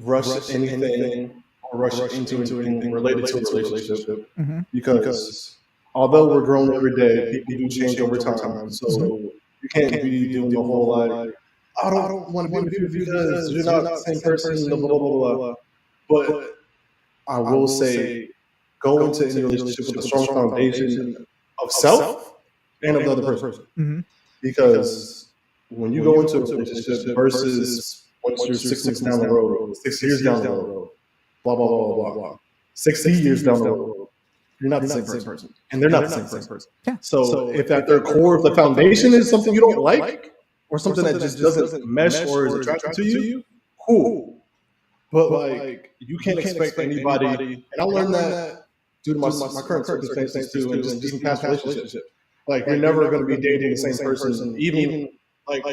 rush anything or rush into anything related to a relationship. Mm-hmm. Because although we're growing every day, people do change over time. So you can't be doing the whole like, I don't want to be with you because you're not the same person, blah, blah, blah, blah. But I will say, go into any relationship with a strong foundation of self and of the other person. Mm-hmm. Because when you go into a relationship versus when once you're 6 months down the road, 6 years down the road, blah, blah, blah, blah, blah. 60 years down the road, you're not the same person. And they're not the same person. Yeah. So if at their core, if the foundation is something you don't like, or something that just doesn't mesh or is attractive to you, cool. But like, you can't expect anybody, and I learned that due to my current circumstances too, and just in past relationships. Like, you're never going to be dating the same person, even like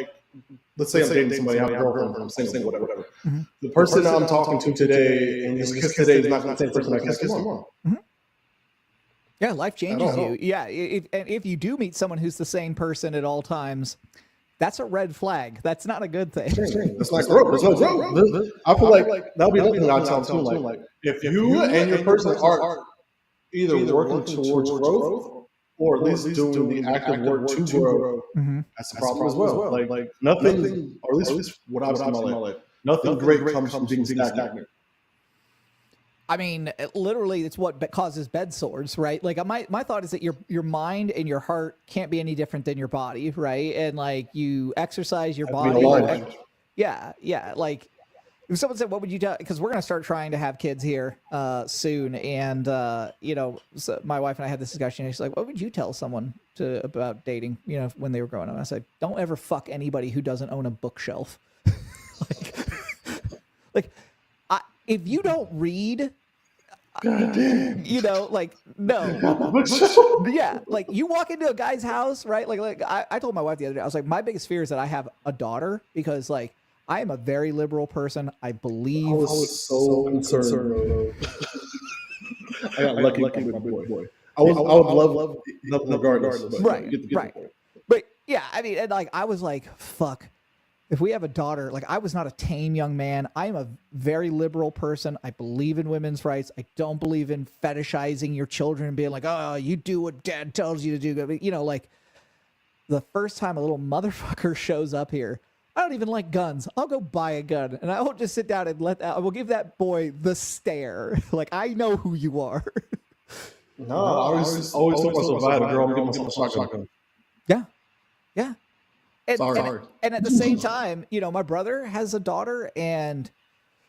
let's say I'm dating somebody, I have a girlfriend, I'm single, whatever. Mm-hmm. The person I'm talking to today and just kiss today is not the same person I kiss tomorrow. Mm-hmm. Yeah, life changes you. Yeah, if you do meet someone who's the same person at all times, that's a red flag. That's not a good thing. That's not growth. There's no growth. I feel like that'll be another thing I tell them too. Like, if you and your person are either working towards growth or at least doing the active work to grow, that's the problem as well. Like nothing, or at least what I've seen in my life, nothing great comes from being stagnant. I mean, literally, it's what causes bed sores, right? Like, my thought is that your mind and your heart can't be any different than your body, right? And like, you exercise your body. Yeah. Like, if someone said, "What would you tell?" Because we're gonna start trying to have kids here soon, and so my wife and I had this discussion. And she's like, "What would you tell someone about dating? When they were growing up?" I said, "Don't ever fuck anybody who doesn't own a bookshelf." If you don't read, like, no. Yeah, like, you walk into a guy's house, right? Like I told my wife the other day, I was like, my biggest fear is that I have a daughter, because like, I am a very liberal person. I believe. I was so concerned. I got lucky with my boy. I would love nothing regardless. Right. But yeah, I mean, and like, I was like, fuck. If we have a daughter, like, I was not a tame young man. I am a very liberal person. I believe in women's rights. I don't believe in fetishizing your children and being like, oh, you do what dad tells you to do. Like, the first time a little motherfucker shows up here, I don't even like guns. I'll go buy a gun, and I won't just sit down and I will give that boy the stare. Like, I know who you are. No, I always told myself if I had a girl, I'm giving myself a shotgun. Yeah. And at the same time, my brother has a daughter, and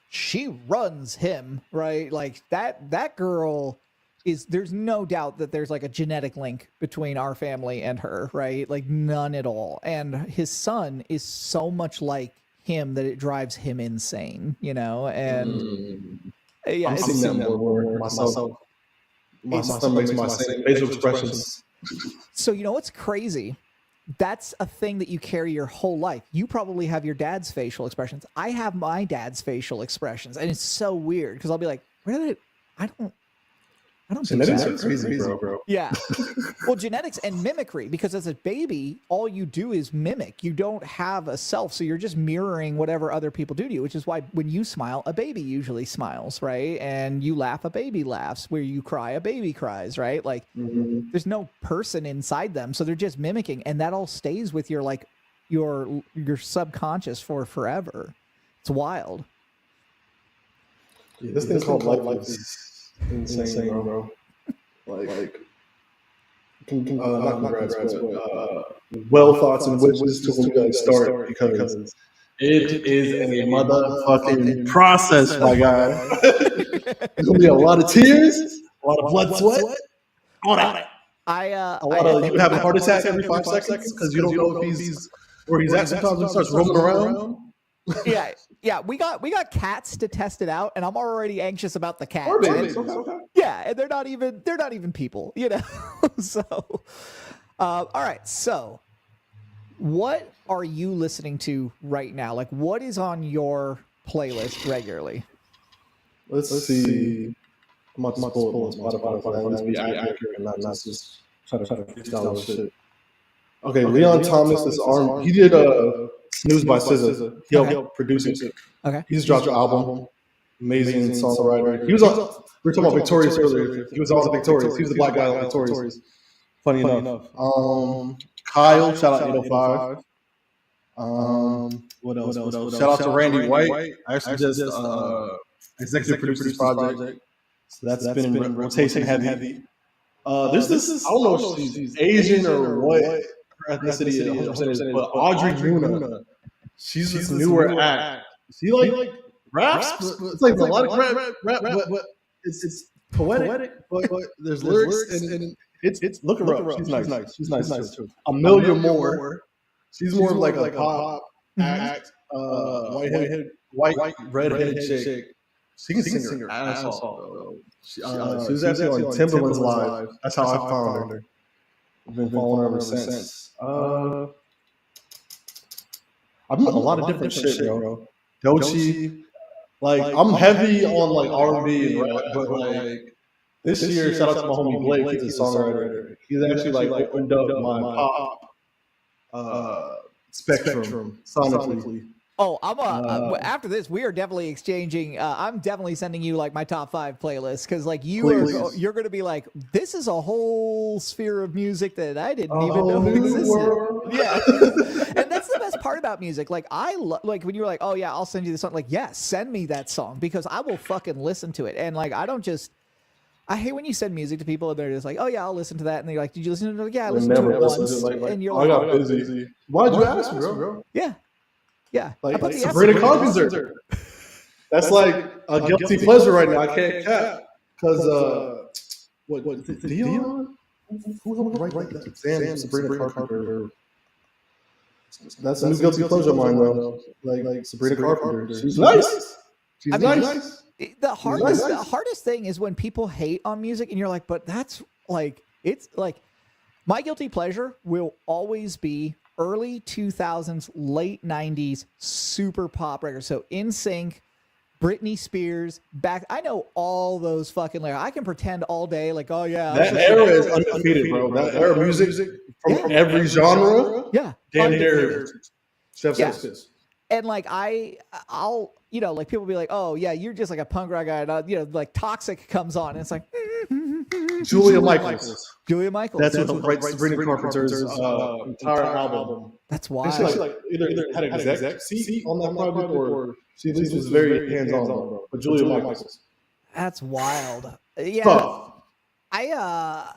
she runs him, right? Like, that girl there's no doubt that there's like a genetic link between our family and her, right? Like, none at all. And his son is so much like him that it drives him insane, and yeah, I've seen that more myself. My son makes my same facial expressions. So, what's crazy? That's a thing that you carry your whole life. You probably have your dad's facial expressions. I have my dad's facial expressions, and it's so weird because I'll be like, "Where did I don't." Genetics are crazy, bro. Yeah. Well, genetics and mimicry, because as a baby, all you do is mimic. You don't have a self, so you're just mirroring whatever other people do to you, which is why when you smile, a baby usually smiles, right? And you laugh, a baby laughs. Where you cry, a baby cries, right? Like, there's no person inside them, so they're just mimicking, and that all stays with your subconscious for forever. It's wild. Yeah, this thing called life is insane, bro. Like not congrats, but well thoughts and wishes to when you guys start, because it is a motherfucking process, my guy. There's gonna be a lot of tears, a lot of blood, sweat, all that. You have a heart attack every 5 seconds because you don't know if he's where he's at. Sometimes he starts roaming around. Yeah. We got cats to test it out, and I'm already anxious about the cats. Okay. Yeah, and they're not even people, So, all right. So, what are you listening to right now? Like, what is on your playlist regularly? Let's see. I'm about to pull Spotify. Let's be accurate and not just try to freestyle shit. Okay, Leon Thomas is he did Snooze by SZA. He helped produce it. Okay. He just dropped an album. Amazing songwriter. He was on. We were talking about Victorious earlier. He was on Victorious. He was the black guy on Victorious. Funny enough. Kyle, shout out 805. What else? Shout out to Randy White. I actually just executive produced this project. So that's been in rotation heavy. There's this. I don't know if she's Asian or what her ethnicity is, but Audrey Luna. She's this newer act He like raps. It's like a lot of rap, but it's poetic. But there's lyrics and it's look her up. She's nice. She's nice too. Amelia Moore. She's more of like a pop act. White redheaded chick. She can sing her ass off, bro. She was actually on Timberland's Live. That's how I found her. I've been following her ever since. I've been a lot of different shit, bro. Doechii. Like, I'm heavy on like R&B and rap, but like this year, shout out to my homie Blake. He's a songwriter. He's actually like opened up my pop spectrum sonically. Oh, after this, we are definitely exchanging. I'm definitely sending you like my top 5 playlists because like you're going to be like, this is a whole sphere of music that I didn't even know existed. Yeah, and that's the best part about music. Like like when you're like, oh yeah, I'll send you this song. Like, yeah, send me that song because I will fucking listen to it. And like, I hate when you send music to people and they're just like, oh yeah, I'll listen to that. And they're like, did you listen to it? Like, yeah, I listened to it once. And you're like, I got busy. Why'd you ask me, bro? Yeah. Yeah, like Sabrina Carpenter. That's like a guilty pleasure right now. I can't cap because what Dion? Who helped write that? Sam Sabrina Carpenter. That's a new guilty pleasure of mine, though. Like Sabrina Carpenter. She's nice. She's nice. The hardest thing is when people hate on music, and you're like, but that's like it's like my guilty pleasure will always be early 2000s, late 90s, super pop records. So NSYNC, Britney Spears, I know all those fucking lyrics. I can pretend all day like, oh yeah. That era is undefeated, bro. That era of music from every genre. Yeah. Damn near. And like I'll like people be like, oh yeah, you're just like a punk rock guy. Like Toxic comes on and it's like Julia Michaels. That's what writes Sabrina Carpenter's entire album. That's wild. She like either had an exec seat on that project or she at least was very hands-on, bro. But Julia Michaels. That's wild. Yeah. I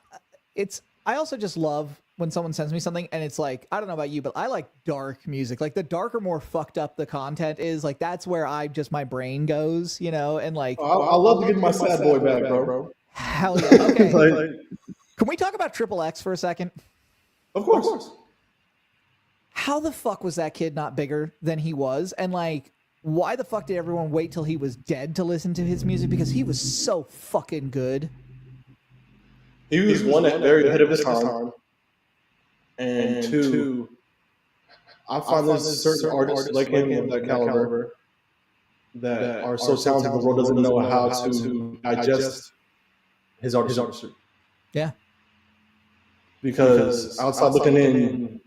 also just love when someone sends me something and it's like, I don't know about you, but I like dark music. Like the darker, more fucked up the content is, like that's where my brain goes, and like I love to get my sad boy back, bro. Hell yeah. Okay. Can we talk about Triple X for a second? Of course. How the fuck was that kid not bigger than he was? And like, why the fuck did everyone wait till he was dead to listen to his music? Because he was so fucking good. He was one very ahead of his time. And two, I find there's certain artists like him of that caliber that are so talented the world doesn't know how to digest his artistry. Yeah. Because outside looking in,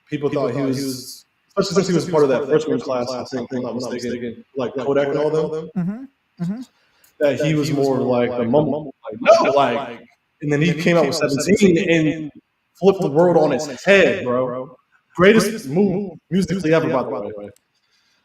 people thought he was, especially since he was part of that freshman class, I think, if I'm not mistaken, like Kodak and all them, that he was more like a mumble. And then he came out with 17 and flipped the world on its head, bro. Greatest move musically ever, by the way.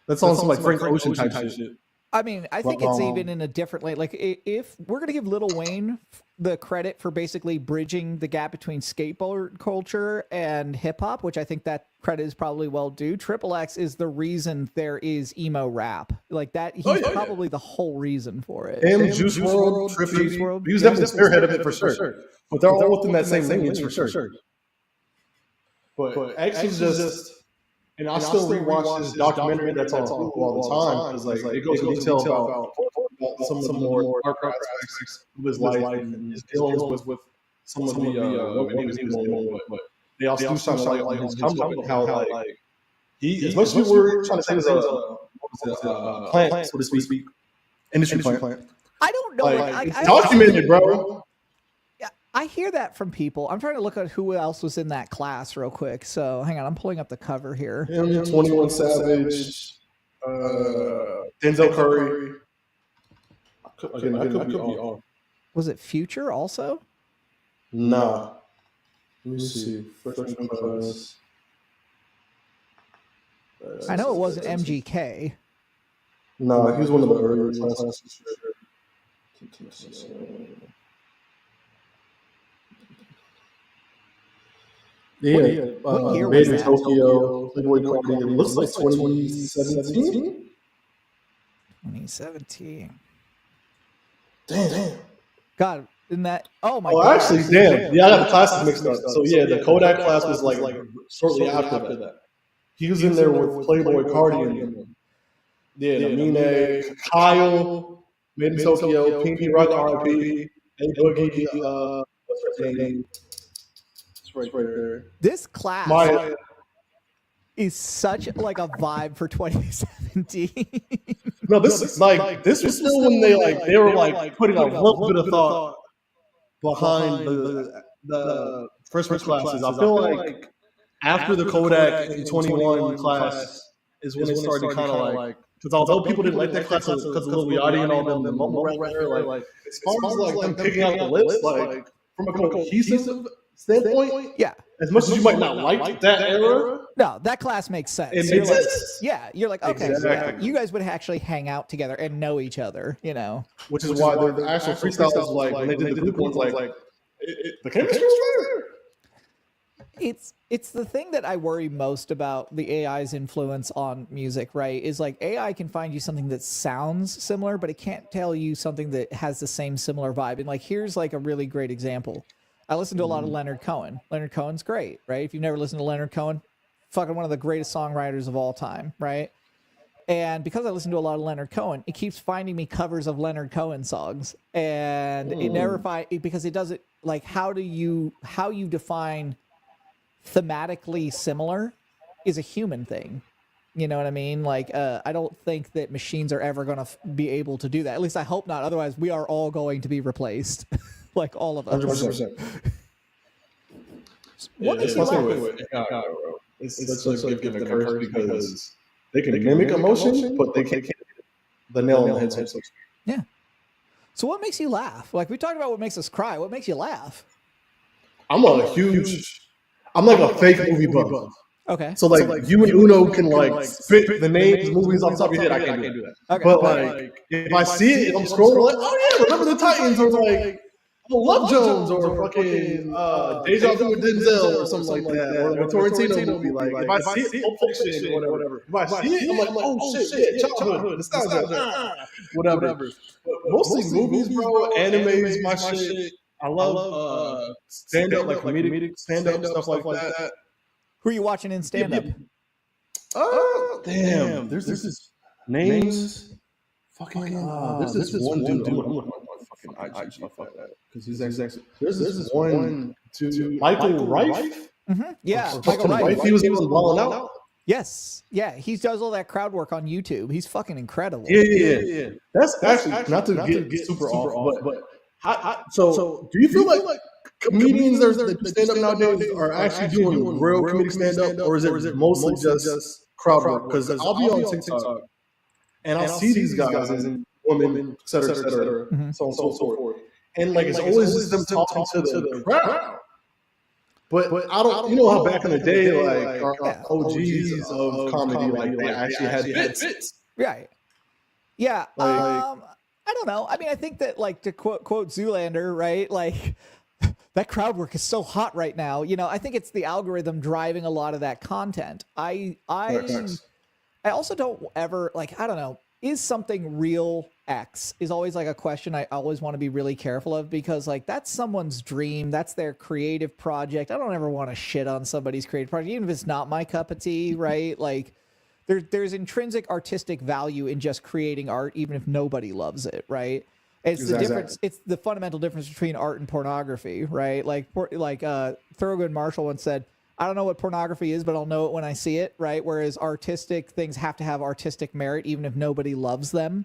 That's on some like Frank Ocean type shit. I mean, I think it's even in a different way. Like, if we're going to give Lil Wayne the credit for basically bridging the gap between skateboard culture and hip hop, which I think that credit is probably well due, Triple X is the reason there is emo rap. Like that, he's probably the whole reason for it. And Juice WRLD, Trippy, he was definitely spearhead of it for sure. But they're all within that same lineage for sure. But X is just... And I still rewatch this documentary that's on Hulu all the time because like it goes into detail about some of the more dark aspects of his life and his dealings with some of the women he was dealing with. But they also do shine a light on his come up and how like he, as much as we were trying to say, as a plant, so to speak, industry plant. I don't know. It's documented, bro. I hear that from people. I'm trying to look at who else was in that class real quick. So hang on, I'm pulling up the cover here. 21 Savage, Denzel Curry. I could be off. Was it Future also? Nah. Let me see. Freshman class. I know it wasn't MGK. No, he was one of the earlier classes. What year was that? Tokyo, Playboy Cardi. It looks like 2017. 2017. Damn. God, isn't that? Oh my Oh, God. actually, damn. Yeah, I got the classes mixed up. So yeah, the Kodak class was like shortly after that. He was in there with Playboy Cardi and them. Yeah, Namine, Kyle, Made in Tokyo, Pinky Rock RP, A Boogie, what's her name? It's right there. This class Maya. is such like a vibe for 2017. No, this is like this was still when they were like putting a little bit of thought behind the freshman classes. I feel like after the Kodak in 21 class is when it started to kind of like, because although people didn't like that class because of Lil Yachty and all them, the mumble rap there, like as far as like them picking out the lists, like from a cohesive standpoint, yeah. as much as you might not like that era, No, that class makes sense. it You're makes like, sense. yeah, you're like, okay, so Exactly. you guys would actually hang out together and know each other, you know. Which is why the actual freestyles was like when they did the group ones, like the chemistry was there. It's the thing that I worry most about the AI's influence on music, right? Is like AI can find you something that sounds similar, but it can't tell you something that has the same similar vibe. And like, here's like a really great example. I listen to a lot of Leonard Cohen. Leonard Cohen's great, right? If you've never listened to Leonard Cohen, fucking one of the greatest songwriters of all time, right? And because I listen to a lot of Leonard Cohen, it keeps finding me covers of Leonard Cohen songs, and it never because it doesn't like how you define thematically similar is a human thing. You know what I mean? Like, I don't think that machines are ever going to be able to do that. At least I hope not. Otherwise, we are all going to be replaced, like all of us. 100%. What makes you laugh? It's such a gift and a curse because they can mimic emotion, but they can't the nail on the head. Yeah. So what makes you laugh? Like we talked about what makes us cry. What makes you laugh? I'm like a fake movie buff. Okay. So like you and Uno can like spit the names, movies off the top of your head. I can't do that. Okay. But like if I see it, I'm scrolling like, oh yeah, Remember the Titans, or like Love Jones, or fucking Deja Vu with Denzel, or something like that, or a Tarantino movie. Like if I see it, Pulp Fiction, or whatever. If I see it, I'm like, oh shit, yeah, childhood, nostalgia, whatever. But mostly movies, bro. Anime is my shit. I love stand up, like comedic stand up stuff like that. Who are you watching in stand up? Damn. There's this names. Fucking. There's this one dude. I'm looking at my fucking IG stuff like that. Because he's actually. There's this one dude. Michael Rife. Yeah, Michael Rife. He was balling out. Yes. Yeah, he does all that crowd work on YouTube. He's fucking incredible. Yeah. That's actually not to get super off, but so do you feel like comedians that stand up nowadays are actually doing real comedic stand up, or is it mostly just crowd work? Because I'll be on TikTok and I'll see these guys and women, et cetera, so on and so forth. And like it's always just them talking to the crowd. But I don't, you know how back in the day, like our OGs of comedy, like they actually had bits. Right. Yeah. I don't know. I mean, I think that, like, to quote Zoolander, right? Like, that crowd work is so hot right now. You know, I think it's the algorithm driving a lot of that content. I also don't ever, like, I don't know, is something real X is always like a question I always want to be really careful of, because like that's someone's dream. That's their creative project. I don't ever want to shit on somebody's creative project, even if it's not my cup of tea, right? Like there's intrinsic artistic value in just creating art, even if nobody loves it, right? It's the difference. It's the fundamental difference between art and pornography, right? Like Thurgood Marshall once said, I don't know what pornography is, but I'll know it when I see it, right? Whereas artistic things have to have artistic merit, even if nobody loves them.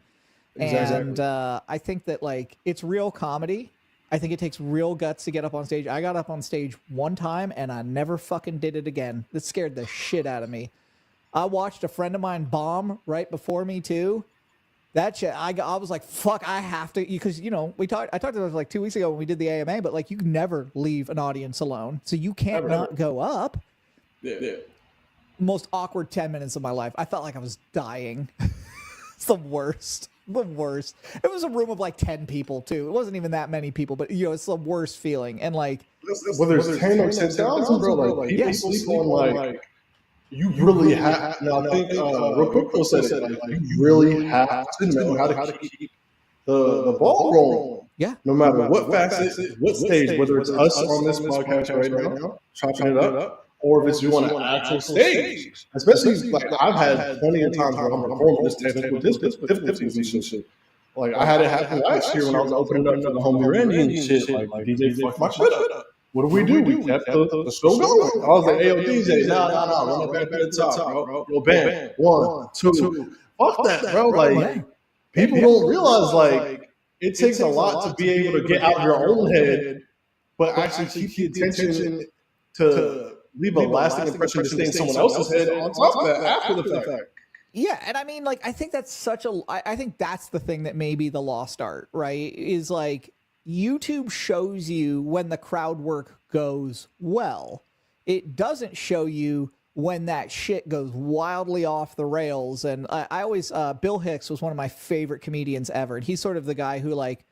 Exactly. And I think that, like, it's real comedy. I think it takes real guts to get up on stage. I got up on stage one time, and I never fucking did it again. That scared the shit out of me. I watched a friend of mine bomb right before me, too. That shit, I was like, fuck, I have to, because, you know, I talked about this like 2 weeks ago when we did the AMA, but like, you never leave an audience alone. So you can't not go up. Yeah. Most awkward 10 minutes of my life. I felt like I was dying. It's the worst. The worst. It was a room of like 10 people too. It wasn't even that many people, but you know, it's the worst feeling. And like, whether it's 10 or 10,000, bro, like people sleep on like you really have. Now, I think real quick, Phil said it. Like, you really have to know how to keep the ball rolling. Yeah. No matter what facet, what stage, whether it's us on this podcast right now, chopping it up, or if it's you on an actual stage. Especially, like, I've had plenty of times where I'm performing this technical difficulties and shit. Like, I had it happen last year when I was opening up for the homie Randy and shit. Like, DJ fucked my shit up. What do? We kept the show going. I was like, hey, yo, DJ, nah, run it back to the top, bro. Yo, bam, 1, 2. Fuck that, bro. Like, people don't realize, like, it takes a lot to be able to get out of your own head, but actually keep the attention to leave a lasting impression to stay in someone else's head on top of that after the fact. Yeah, and I mean, like, I think that's I think that's the thing that may be the lost art, right? Is like YouTube shows you when the crowd work goes well. It doesn't show you when that shit goes wildly off the rails. And I always, Bill Hicks was one of my favorite comedians ever. And he's sort of the guy who, like,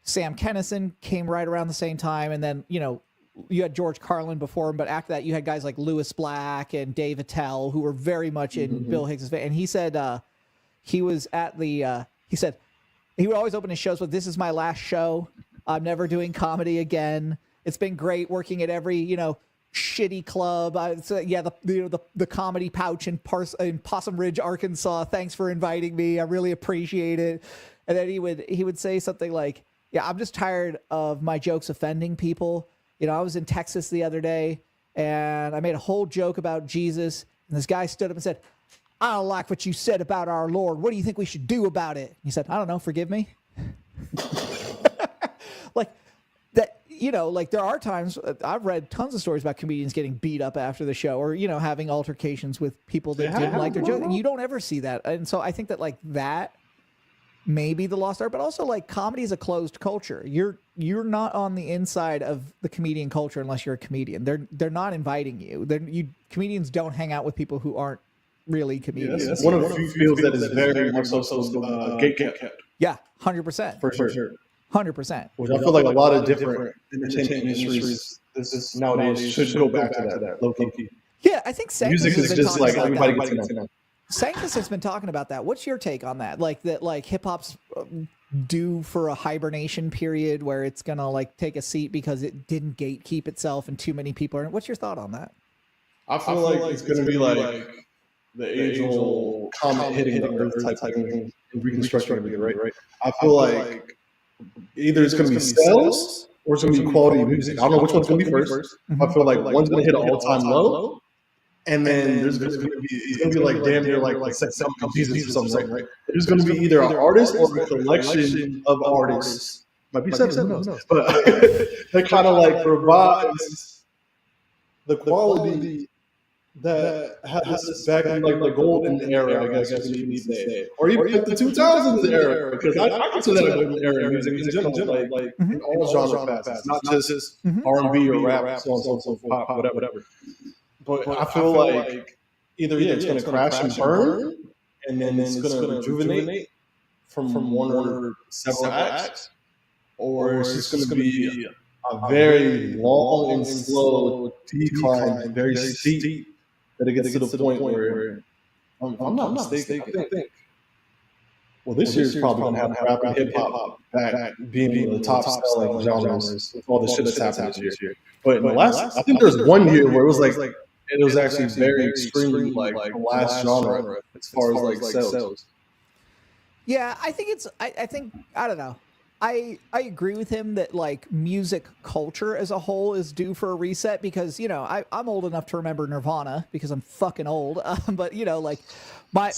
Sam Kinison came right around the same time. And then, you know, you had George Carlin before him, but after that you had guys like Louis Black and Dave Attell who were very much in Bill Hicks' fan. And he said he was at the he said he would always open his shows with, "This is my last show. I'm never doing comedy again. It's been great working at every, you know, shitty club. The Comedy Pouch in Possum Ridge, Arkansas. Thanks for inviting me. I really appreciate it." And then he would say something like, "Yeah, I'm just tired of my jokes offending people. You know, I was in Texas the other day and I made a whole joke about Jesus. And this guy stood up and said, 'I don't like what you said about our Lord. What do you think we should do about it?' He said, 'I don't know. Forgive me.'" Like that, you know, like there are times I've read tons of stories about comedians getting beat up after the show or, you know, having altercations with people that didn't like their joke. And you don't ever see that. And so I think that, like, that may be the lost art, but also, like, comedy is a closed culture. You're not on the inside of the comedian culture unless you're a comedian. They're not inviting you. Comedians don't hang out with people who aren't really comedians. Yeah, that's one of the few fields that is very much so gate kept. Yeah, 100%. For sure. 100%. Which I feel like a lot of different entertainment industries this nowadays should go back to that low key. Yeah, I think music is just like everybody gets to know. Sanctus has been talking about that. What's your take on that? Like that, like hip hop's due for a hibernation period where it's gonna, like, take a seat because it didn't gatekeep itself and too many people are. What's your thought on that? I feel like it's gonna be like the age-old comet hitting the earth type thing and reconstructing everything, right? I feel like either it's going to be sales or it's going to be quality music. I don't know which one's going to be first. I feel like one's going to hit an all-time low, and then there's going to be, it's going to be like damn near like some pieces or something, right? There's going to be either an artist or a collection of artists. Might be seven, who knows? But that kind of like provides the quality that has back in like the golden era, I guess you need to say, or even like the 2000s era, because I consider that a golden era in music in general, like in all genre facets, not just R&B or rap, so on and so forth, pop, whatever. But I feel like either it's going to crash and burn, and then it's going to rejuvenate from one or several acts, or it's just going to be a very long and slow decline, very steep. That it gets to the point where, I'm not mistaken, I think, well, this year's probably going to have rap and hip hop back being the top selling genres with all the shit that's happened this year. But in the last, I think there's one year where it was like, it was actually very extremely like the last genre as far as like sales. Yeah, I think I don't know. I agree with him that, like, music culture as a whole is due for a reset because, you know, I'm old enough to remember Nirvana because I'm fucking old. But, you know, like my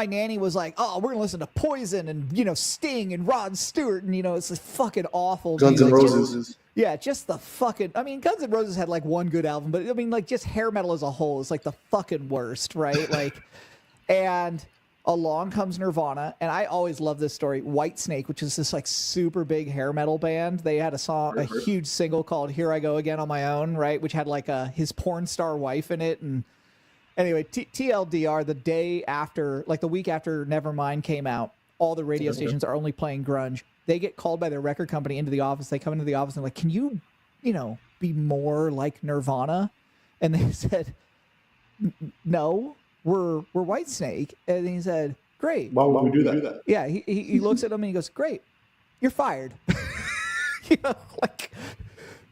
nanny was like, "Oh, we're gonna listen to Poison and, you know, Sting and Rod Stewart," and, you know, it's fucking awful. Guns N' Roses. Yeah, just the fucking. I mean, Guns N' Roses had like one good album, but I mean, like, just hair metal as a whole is like the fucking worst, right? Like, and along comes Nirvana, and I always love this story. Whitesnake, which is this like super big hair metal band, they had a huge single called "Here I Go Again on My Own," right, which had like his porn star wife in it. And anyway, TLDR, the week after Nevermind came out, all the radio stations are only playing grunge. They get called by their record company into the office. They come into the office and they're like, "Can you, you know, be more like Nirvana?" And they said, no, we're Whitesnake. And he said, great. Why would we do that? Yeah, he looks at him and he goes, great, you're fired. You know, like,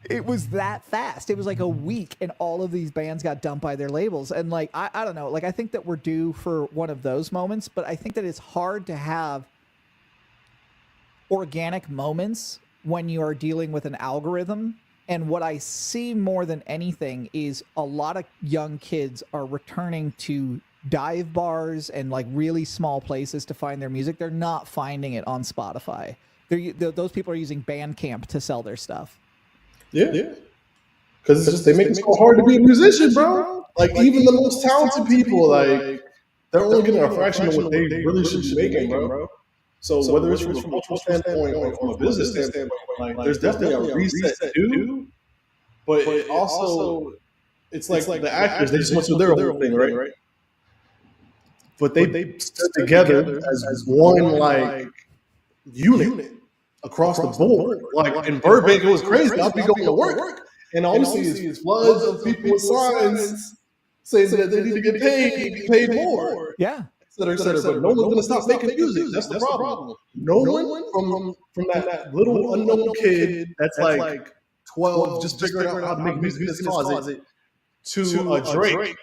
it was that fast. It was like a week and all of these bands got dumped by their labels. And like, I don't know, like, I think that we're due for one of those moments, but I think that it's hard to have organic moments when you are dealing with an algorithm. And what I see more than anything is a lot of young kids are returning to dive bars and like really small places to find their music. They're not finding it on Spotify. Those people are using Bandcamp to sell their stuff. Yeah. Because it's just, they make it so hard to be a musician, bro. Like, even the most talented people, like, they're only getting a fraction of what they really should be making, bro. So whether it's from a cultural standpoint or from a business standpoint, like, there's definitely a reset too. But it also, it's like the actors, they just went through their own thing, right? But they stood together as one, like, unit across the board. Like, in Burbank, it was crazy. I'd be going to work, and all you see is floods of people with signs saying that they need to get paid more. Yeah. But no one's going to stop making music. That's the problem. No one from that little unknown kid that's like 12, just figuring out how to make music in his closet, to a Drake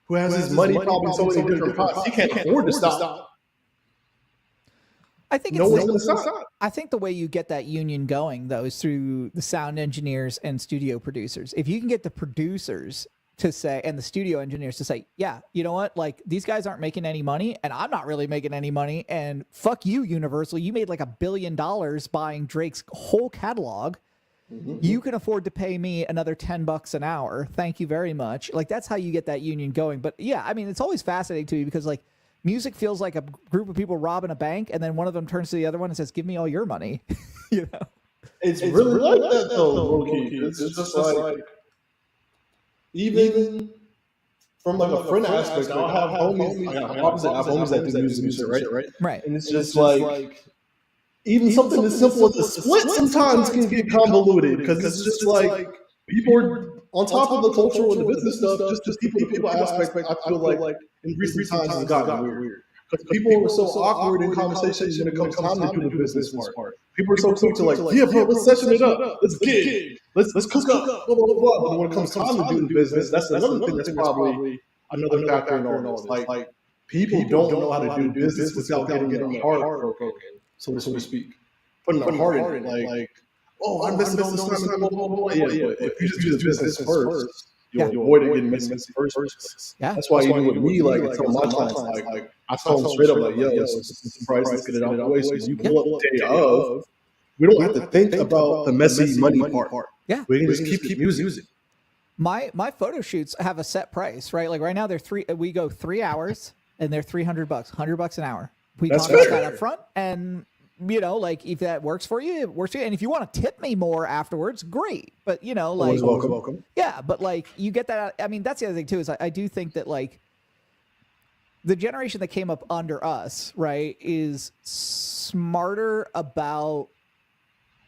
who has his money probably so many different pots. He can't afford to stop. I think I think the way you get that union going, though, is through the sound engineers and studio producers. If you can get the producers to say, and the studio engineers to say, yeah, you know what? Like, these guys aren't making any money, and I'm not really making any money. And fuck you, Universal. You made like $1 billion buying Drake's whole catalog. Mm-hmm. You can afford to pay me another $10 an hour. Thank you very much. Like, that's how you get that union going. But yeah, I mean, it's always fascinating to me because, like, music feels like a group of people robbing a bank, and then one of them turns to the other one and says, give me all your money. You know? It's really like that, though, Maur Kii. It's just like, even from like a friend aspect, I'll have homies. I have homies that do music, right? Right. And it's just like, even something as simple as a split sometimes can get convoluted because it's just like people are on top of the cultural and the business stuff. Just people aspect, I feel like in recent times has gotten weird. Because people are so awkward in conversations when it comes time to do the business part. People are so quick to like, yeah, bro, let's session it up. Let's gig. Let's cook up. Blah, blah, blah. But when it comes time to do the business, that's another thing that's probably another factor in all this. Like, people don't know how to do business without getting their heart broken, so to speak. Putting their heart in it. Like, oh, I'm missing all this time. Blah, blah, blah. Yeah, but if you just do the business first, you'll avoid it getting missing first. Yeah. That's why even with me, like, I tell my clients, like, I tell them straight up, like, yo, some price, let's get it out of the way. So you pull up the day of, we don't have to think about the messy money part. Yeah. We can just keep music. My photo shoots have a set price, right? Like right now we go 3 hours and they're $300, $100 an hour. We talk about that up front, and you know, like, if that works for you, it works for you. And if you want to tip me more afterwards, great. But you know, like, always welcome. Yeah, but like, you get that out. I mean, that's the other thing too, is I do think that, like, the generation that came up under us, right, is smarter about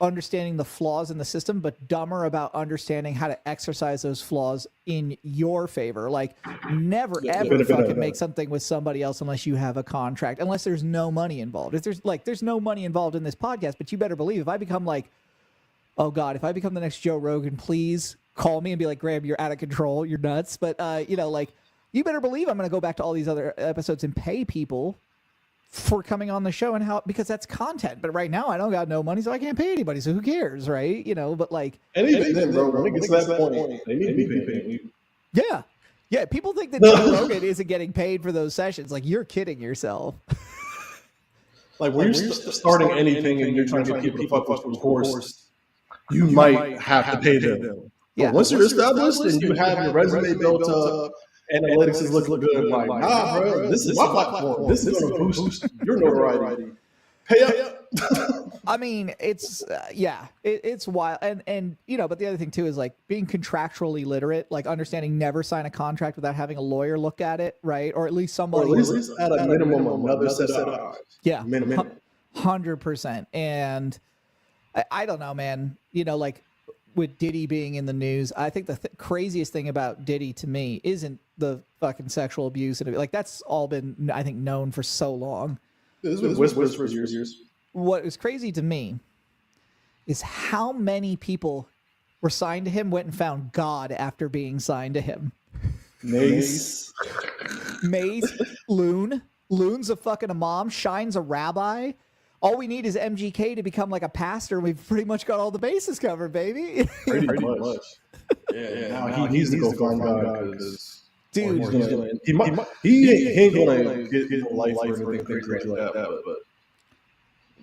understanding the flaws in the system, but dumber about understanding how to exercise those flaws in your favor. Like, never ever fucking make something with somebody else unless you have a contract, unless there's no money involved. If there's no money involved in this podcast, but you better believe if I become like, oh God, if I become the next Joe Rogan, please call me and be like, Graham, you're out of control, you're nuts. But you know, like, you better believe I'm going to go back to all these other episodes and pay people for coming on the show, and because that's content. But right now I don't got no money, so I can't pay anybody, so who cares, right? You know, but like, and even then, bro, when it gets to that point, they need to be paying you. Yeah, people think that Joe Rogan isn't getting paid for those sessions. Like, you're kidding yourself. Like, when you're starting anything and you're trying to get people to fuck with the course, you might have to pay them. Yeah. But once you're established and you have your resume built up, analytics is looking good, like, nah, bro, this is my platform. This is going to boost your notoriety. Pay up. I mean, it's it's wild, and you know, but the other thing too is like being contractually literate, like understanding never sign a contract without having a lawyer look at it, right? Or at least somebody, or at least at a minimum another set of eyes. Yeah, minimum. 100%. And I don't know, man. You know, like with Diddy being in the news, I think the craziest thing about Diddy to me isn't the fucking sexual abuse and like that's all been, I think, known for so long. This was whispers for years. What is crazy to me is how many people were signed to him went and found God after being signed to him. Mace, Loon. Loon's a fucking imam. Shine's a rabbi. All we need is MGK to become like a pastor, and we've pretty much got all the bases covered, baby. Pretty much. Yeah. Now he needs to go find God because, dude, he ain't gonna get life or anything crazy like that. But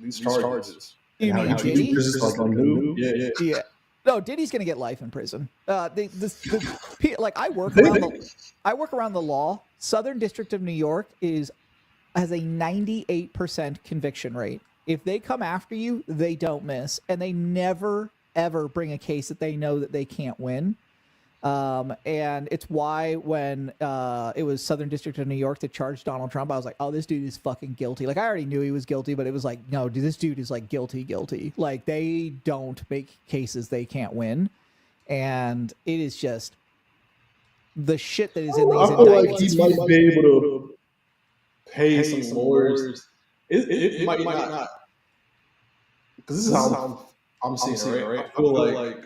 these charges. You mean Diddy? Yeah. No, Diddy's gonna get life in prison. Like I work around the law. Southern District of New York has a 98% conviction rate. If they come after you, they don't miss, and they never ever bring a case that they know that they can't win. And it's why when it was Southern District of New York that charged Donald Trump, I was like, oh, this dude is fucking guilty. Like I already knew he was guilty, but it was like, no, dude, this dude is like guilty. Like they don't make cases they can't win. And it is just the shit that is in these I feel indictments. like he might be able to pay some lawyers. It might not. Because this is how I'm seeing it, right? I feel like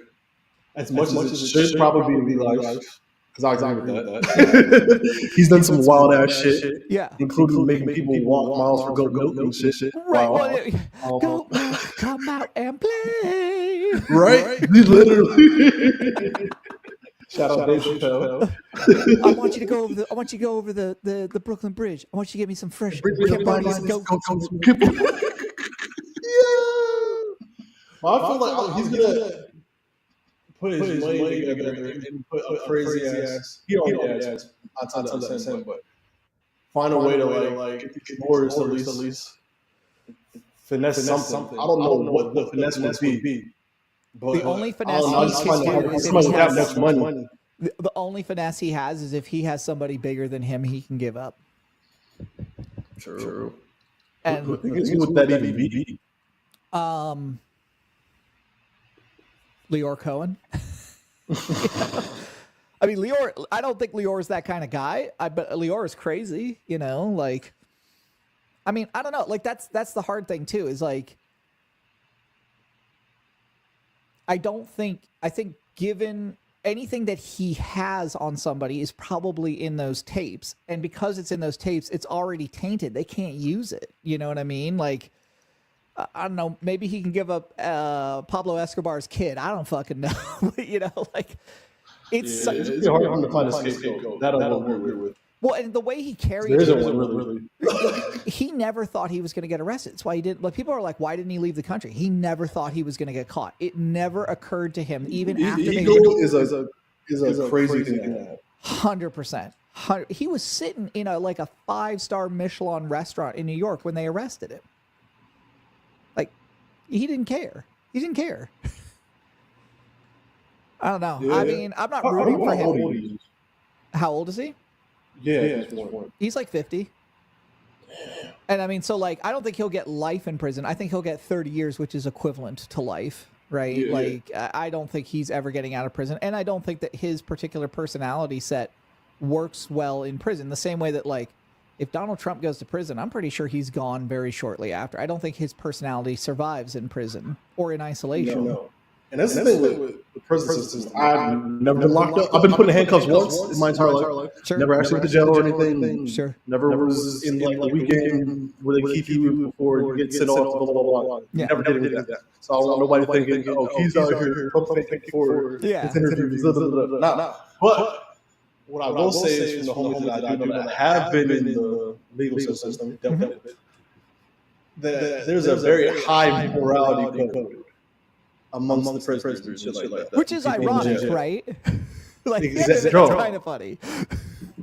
as much as it should probably be life, because I agree with that. He's done some wild ass shit, yeah, including making people walk miles for goat milk and shit. Right, go come out and play. Right, literally. Shout out Dave Chappelle. I want you to go over the Brooklyn Bridge. I want you to get me some fresh. Well, I feel like he's gonna put his money together and put a crazy ass. He already has. Not to that extent, but find a way to like get lawyers at least finesse something. I don't know what the finesse would be. But the only finesse the only finesse he has is if he has somebody bigger than him, he can give up. True. And who would that even be? Lior Cohen. I mean, Lior. I don't think Lior is that kind of guy. But Lior is crazy. You know, like. I mean, I don't know. Like that's the hard thing too. Is like. I think given anything that he has on somebody is probably in those tapes. And because it's in those tapes, it's already tainted. They can't use it. You know what I mean? Like, I don't know. Maybe he can give up Pablo Escobar's kid. I don't fucking know. You know, like it's hard to find a scapegoat. That I don't agree with. Well, and the way he carried it, really. He never thought he was going to get arrested. That's why he did. Like people are like, why didn't he leave the country? He never thought he was going to get caught. It never occurred to him, even after ego is a crazy thing. 100%. He was sitting in a 5-star Michelin restaurant in New York when they arrested him. Like, he didn't care. I don't know. Yeah. I mean, I'm not rooting for him. How old is he? Yeah, he's like 50. Damn. And I mean, so like, I don't think he'll get life in prison. I think he'll get 30 years, which is equivalent to life, right? Yeah, I don't think he's ever getting out of prison. And I don't think that his particular personality set works well in prison. The same way that like, if Donald Trump goes to prison, I'm pretty sure he's gone very shortly after. I don't think his personality survives in prison or in isolation. No. And that's the thing with the prison system. I've never been locked up. I've been put in handcuffs once in my entire life. Sure. Never actually went to jail or anything. Sure. Never was in like the weekend where they keep you before you get sent off. Blah, blah, blah, blah. Yeah. Never did that. So I don't want nobody thinking, oh, he's out here thinking for his interviews. Nah. But what I will say is from the homies that I do know that have been in the legal system, that there's a very high morality code amongst the prisoners and shit like that. Which is ironic, right? Like, it's kind of funny.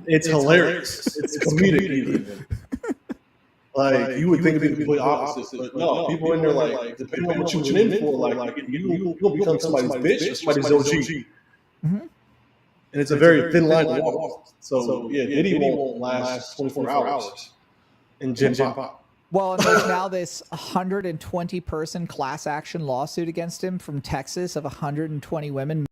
It's hilarious. It's comedic even. Like, you would think it'd be the complete opposite, but no, people in there like, depending on what you went in for, like, you gonna become somebody's bitch or somebody's OG. And it's a very thin line to walk. So yeah, Diddy won't last 24 hours in Gen Pop. Well, and there's now this 120-person class action lawsuit against him from Texas of 120 women.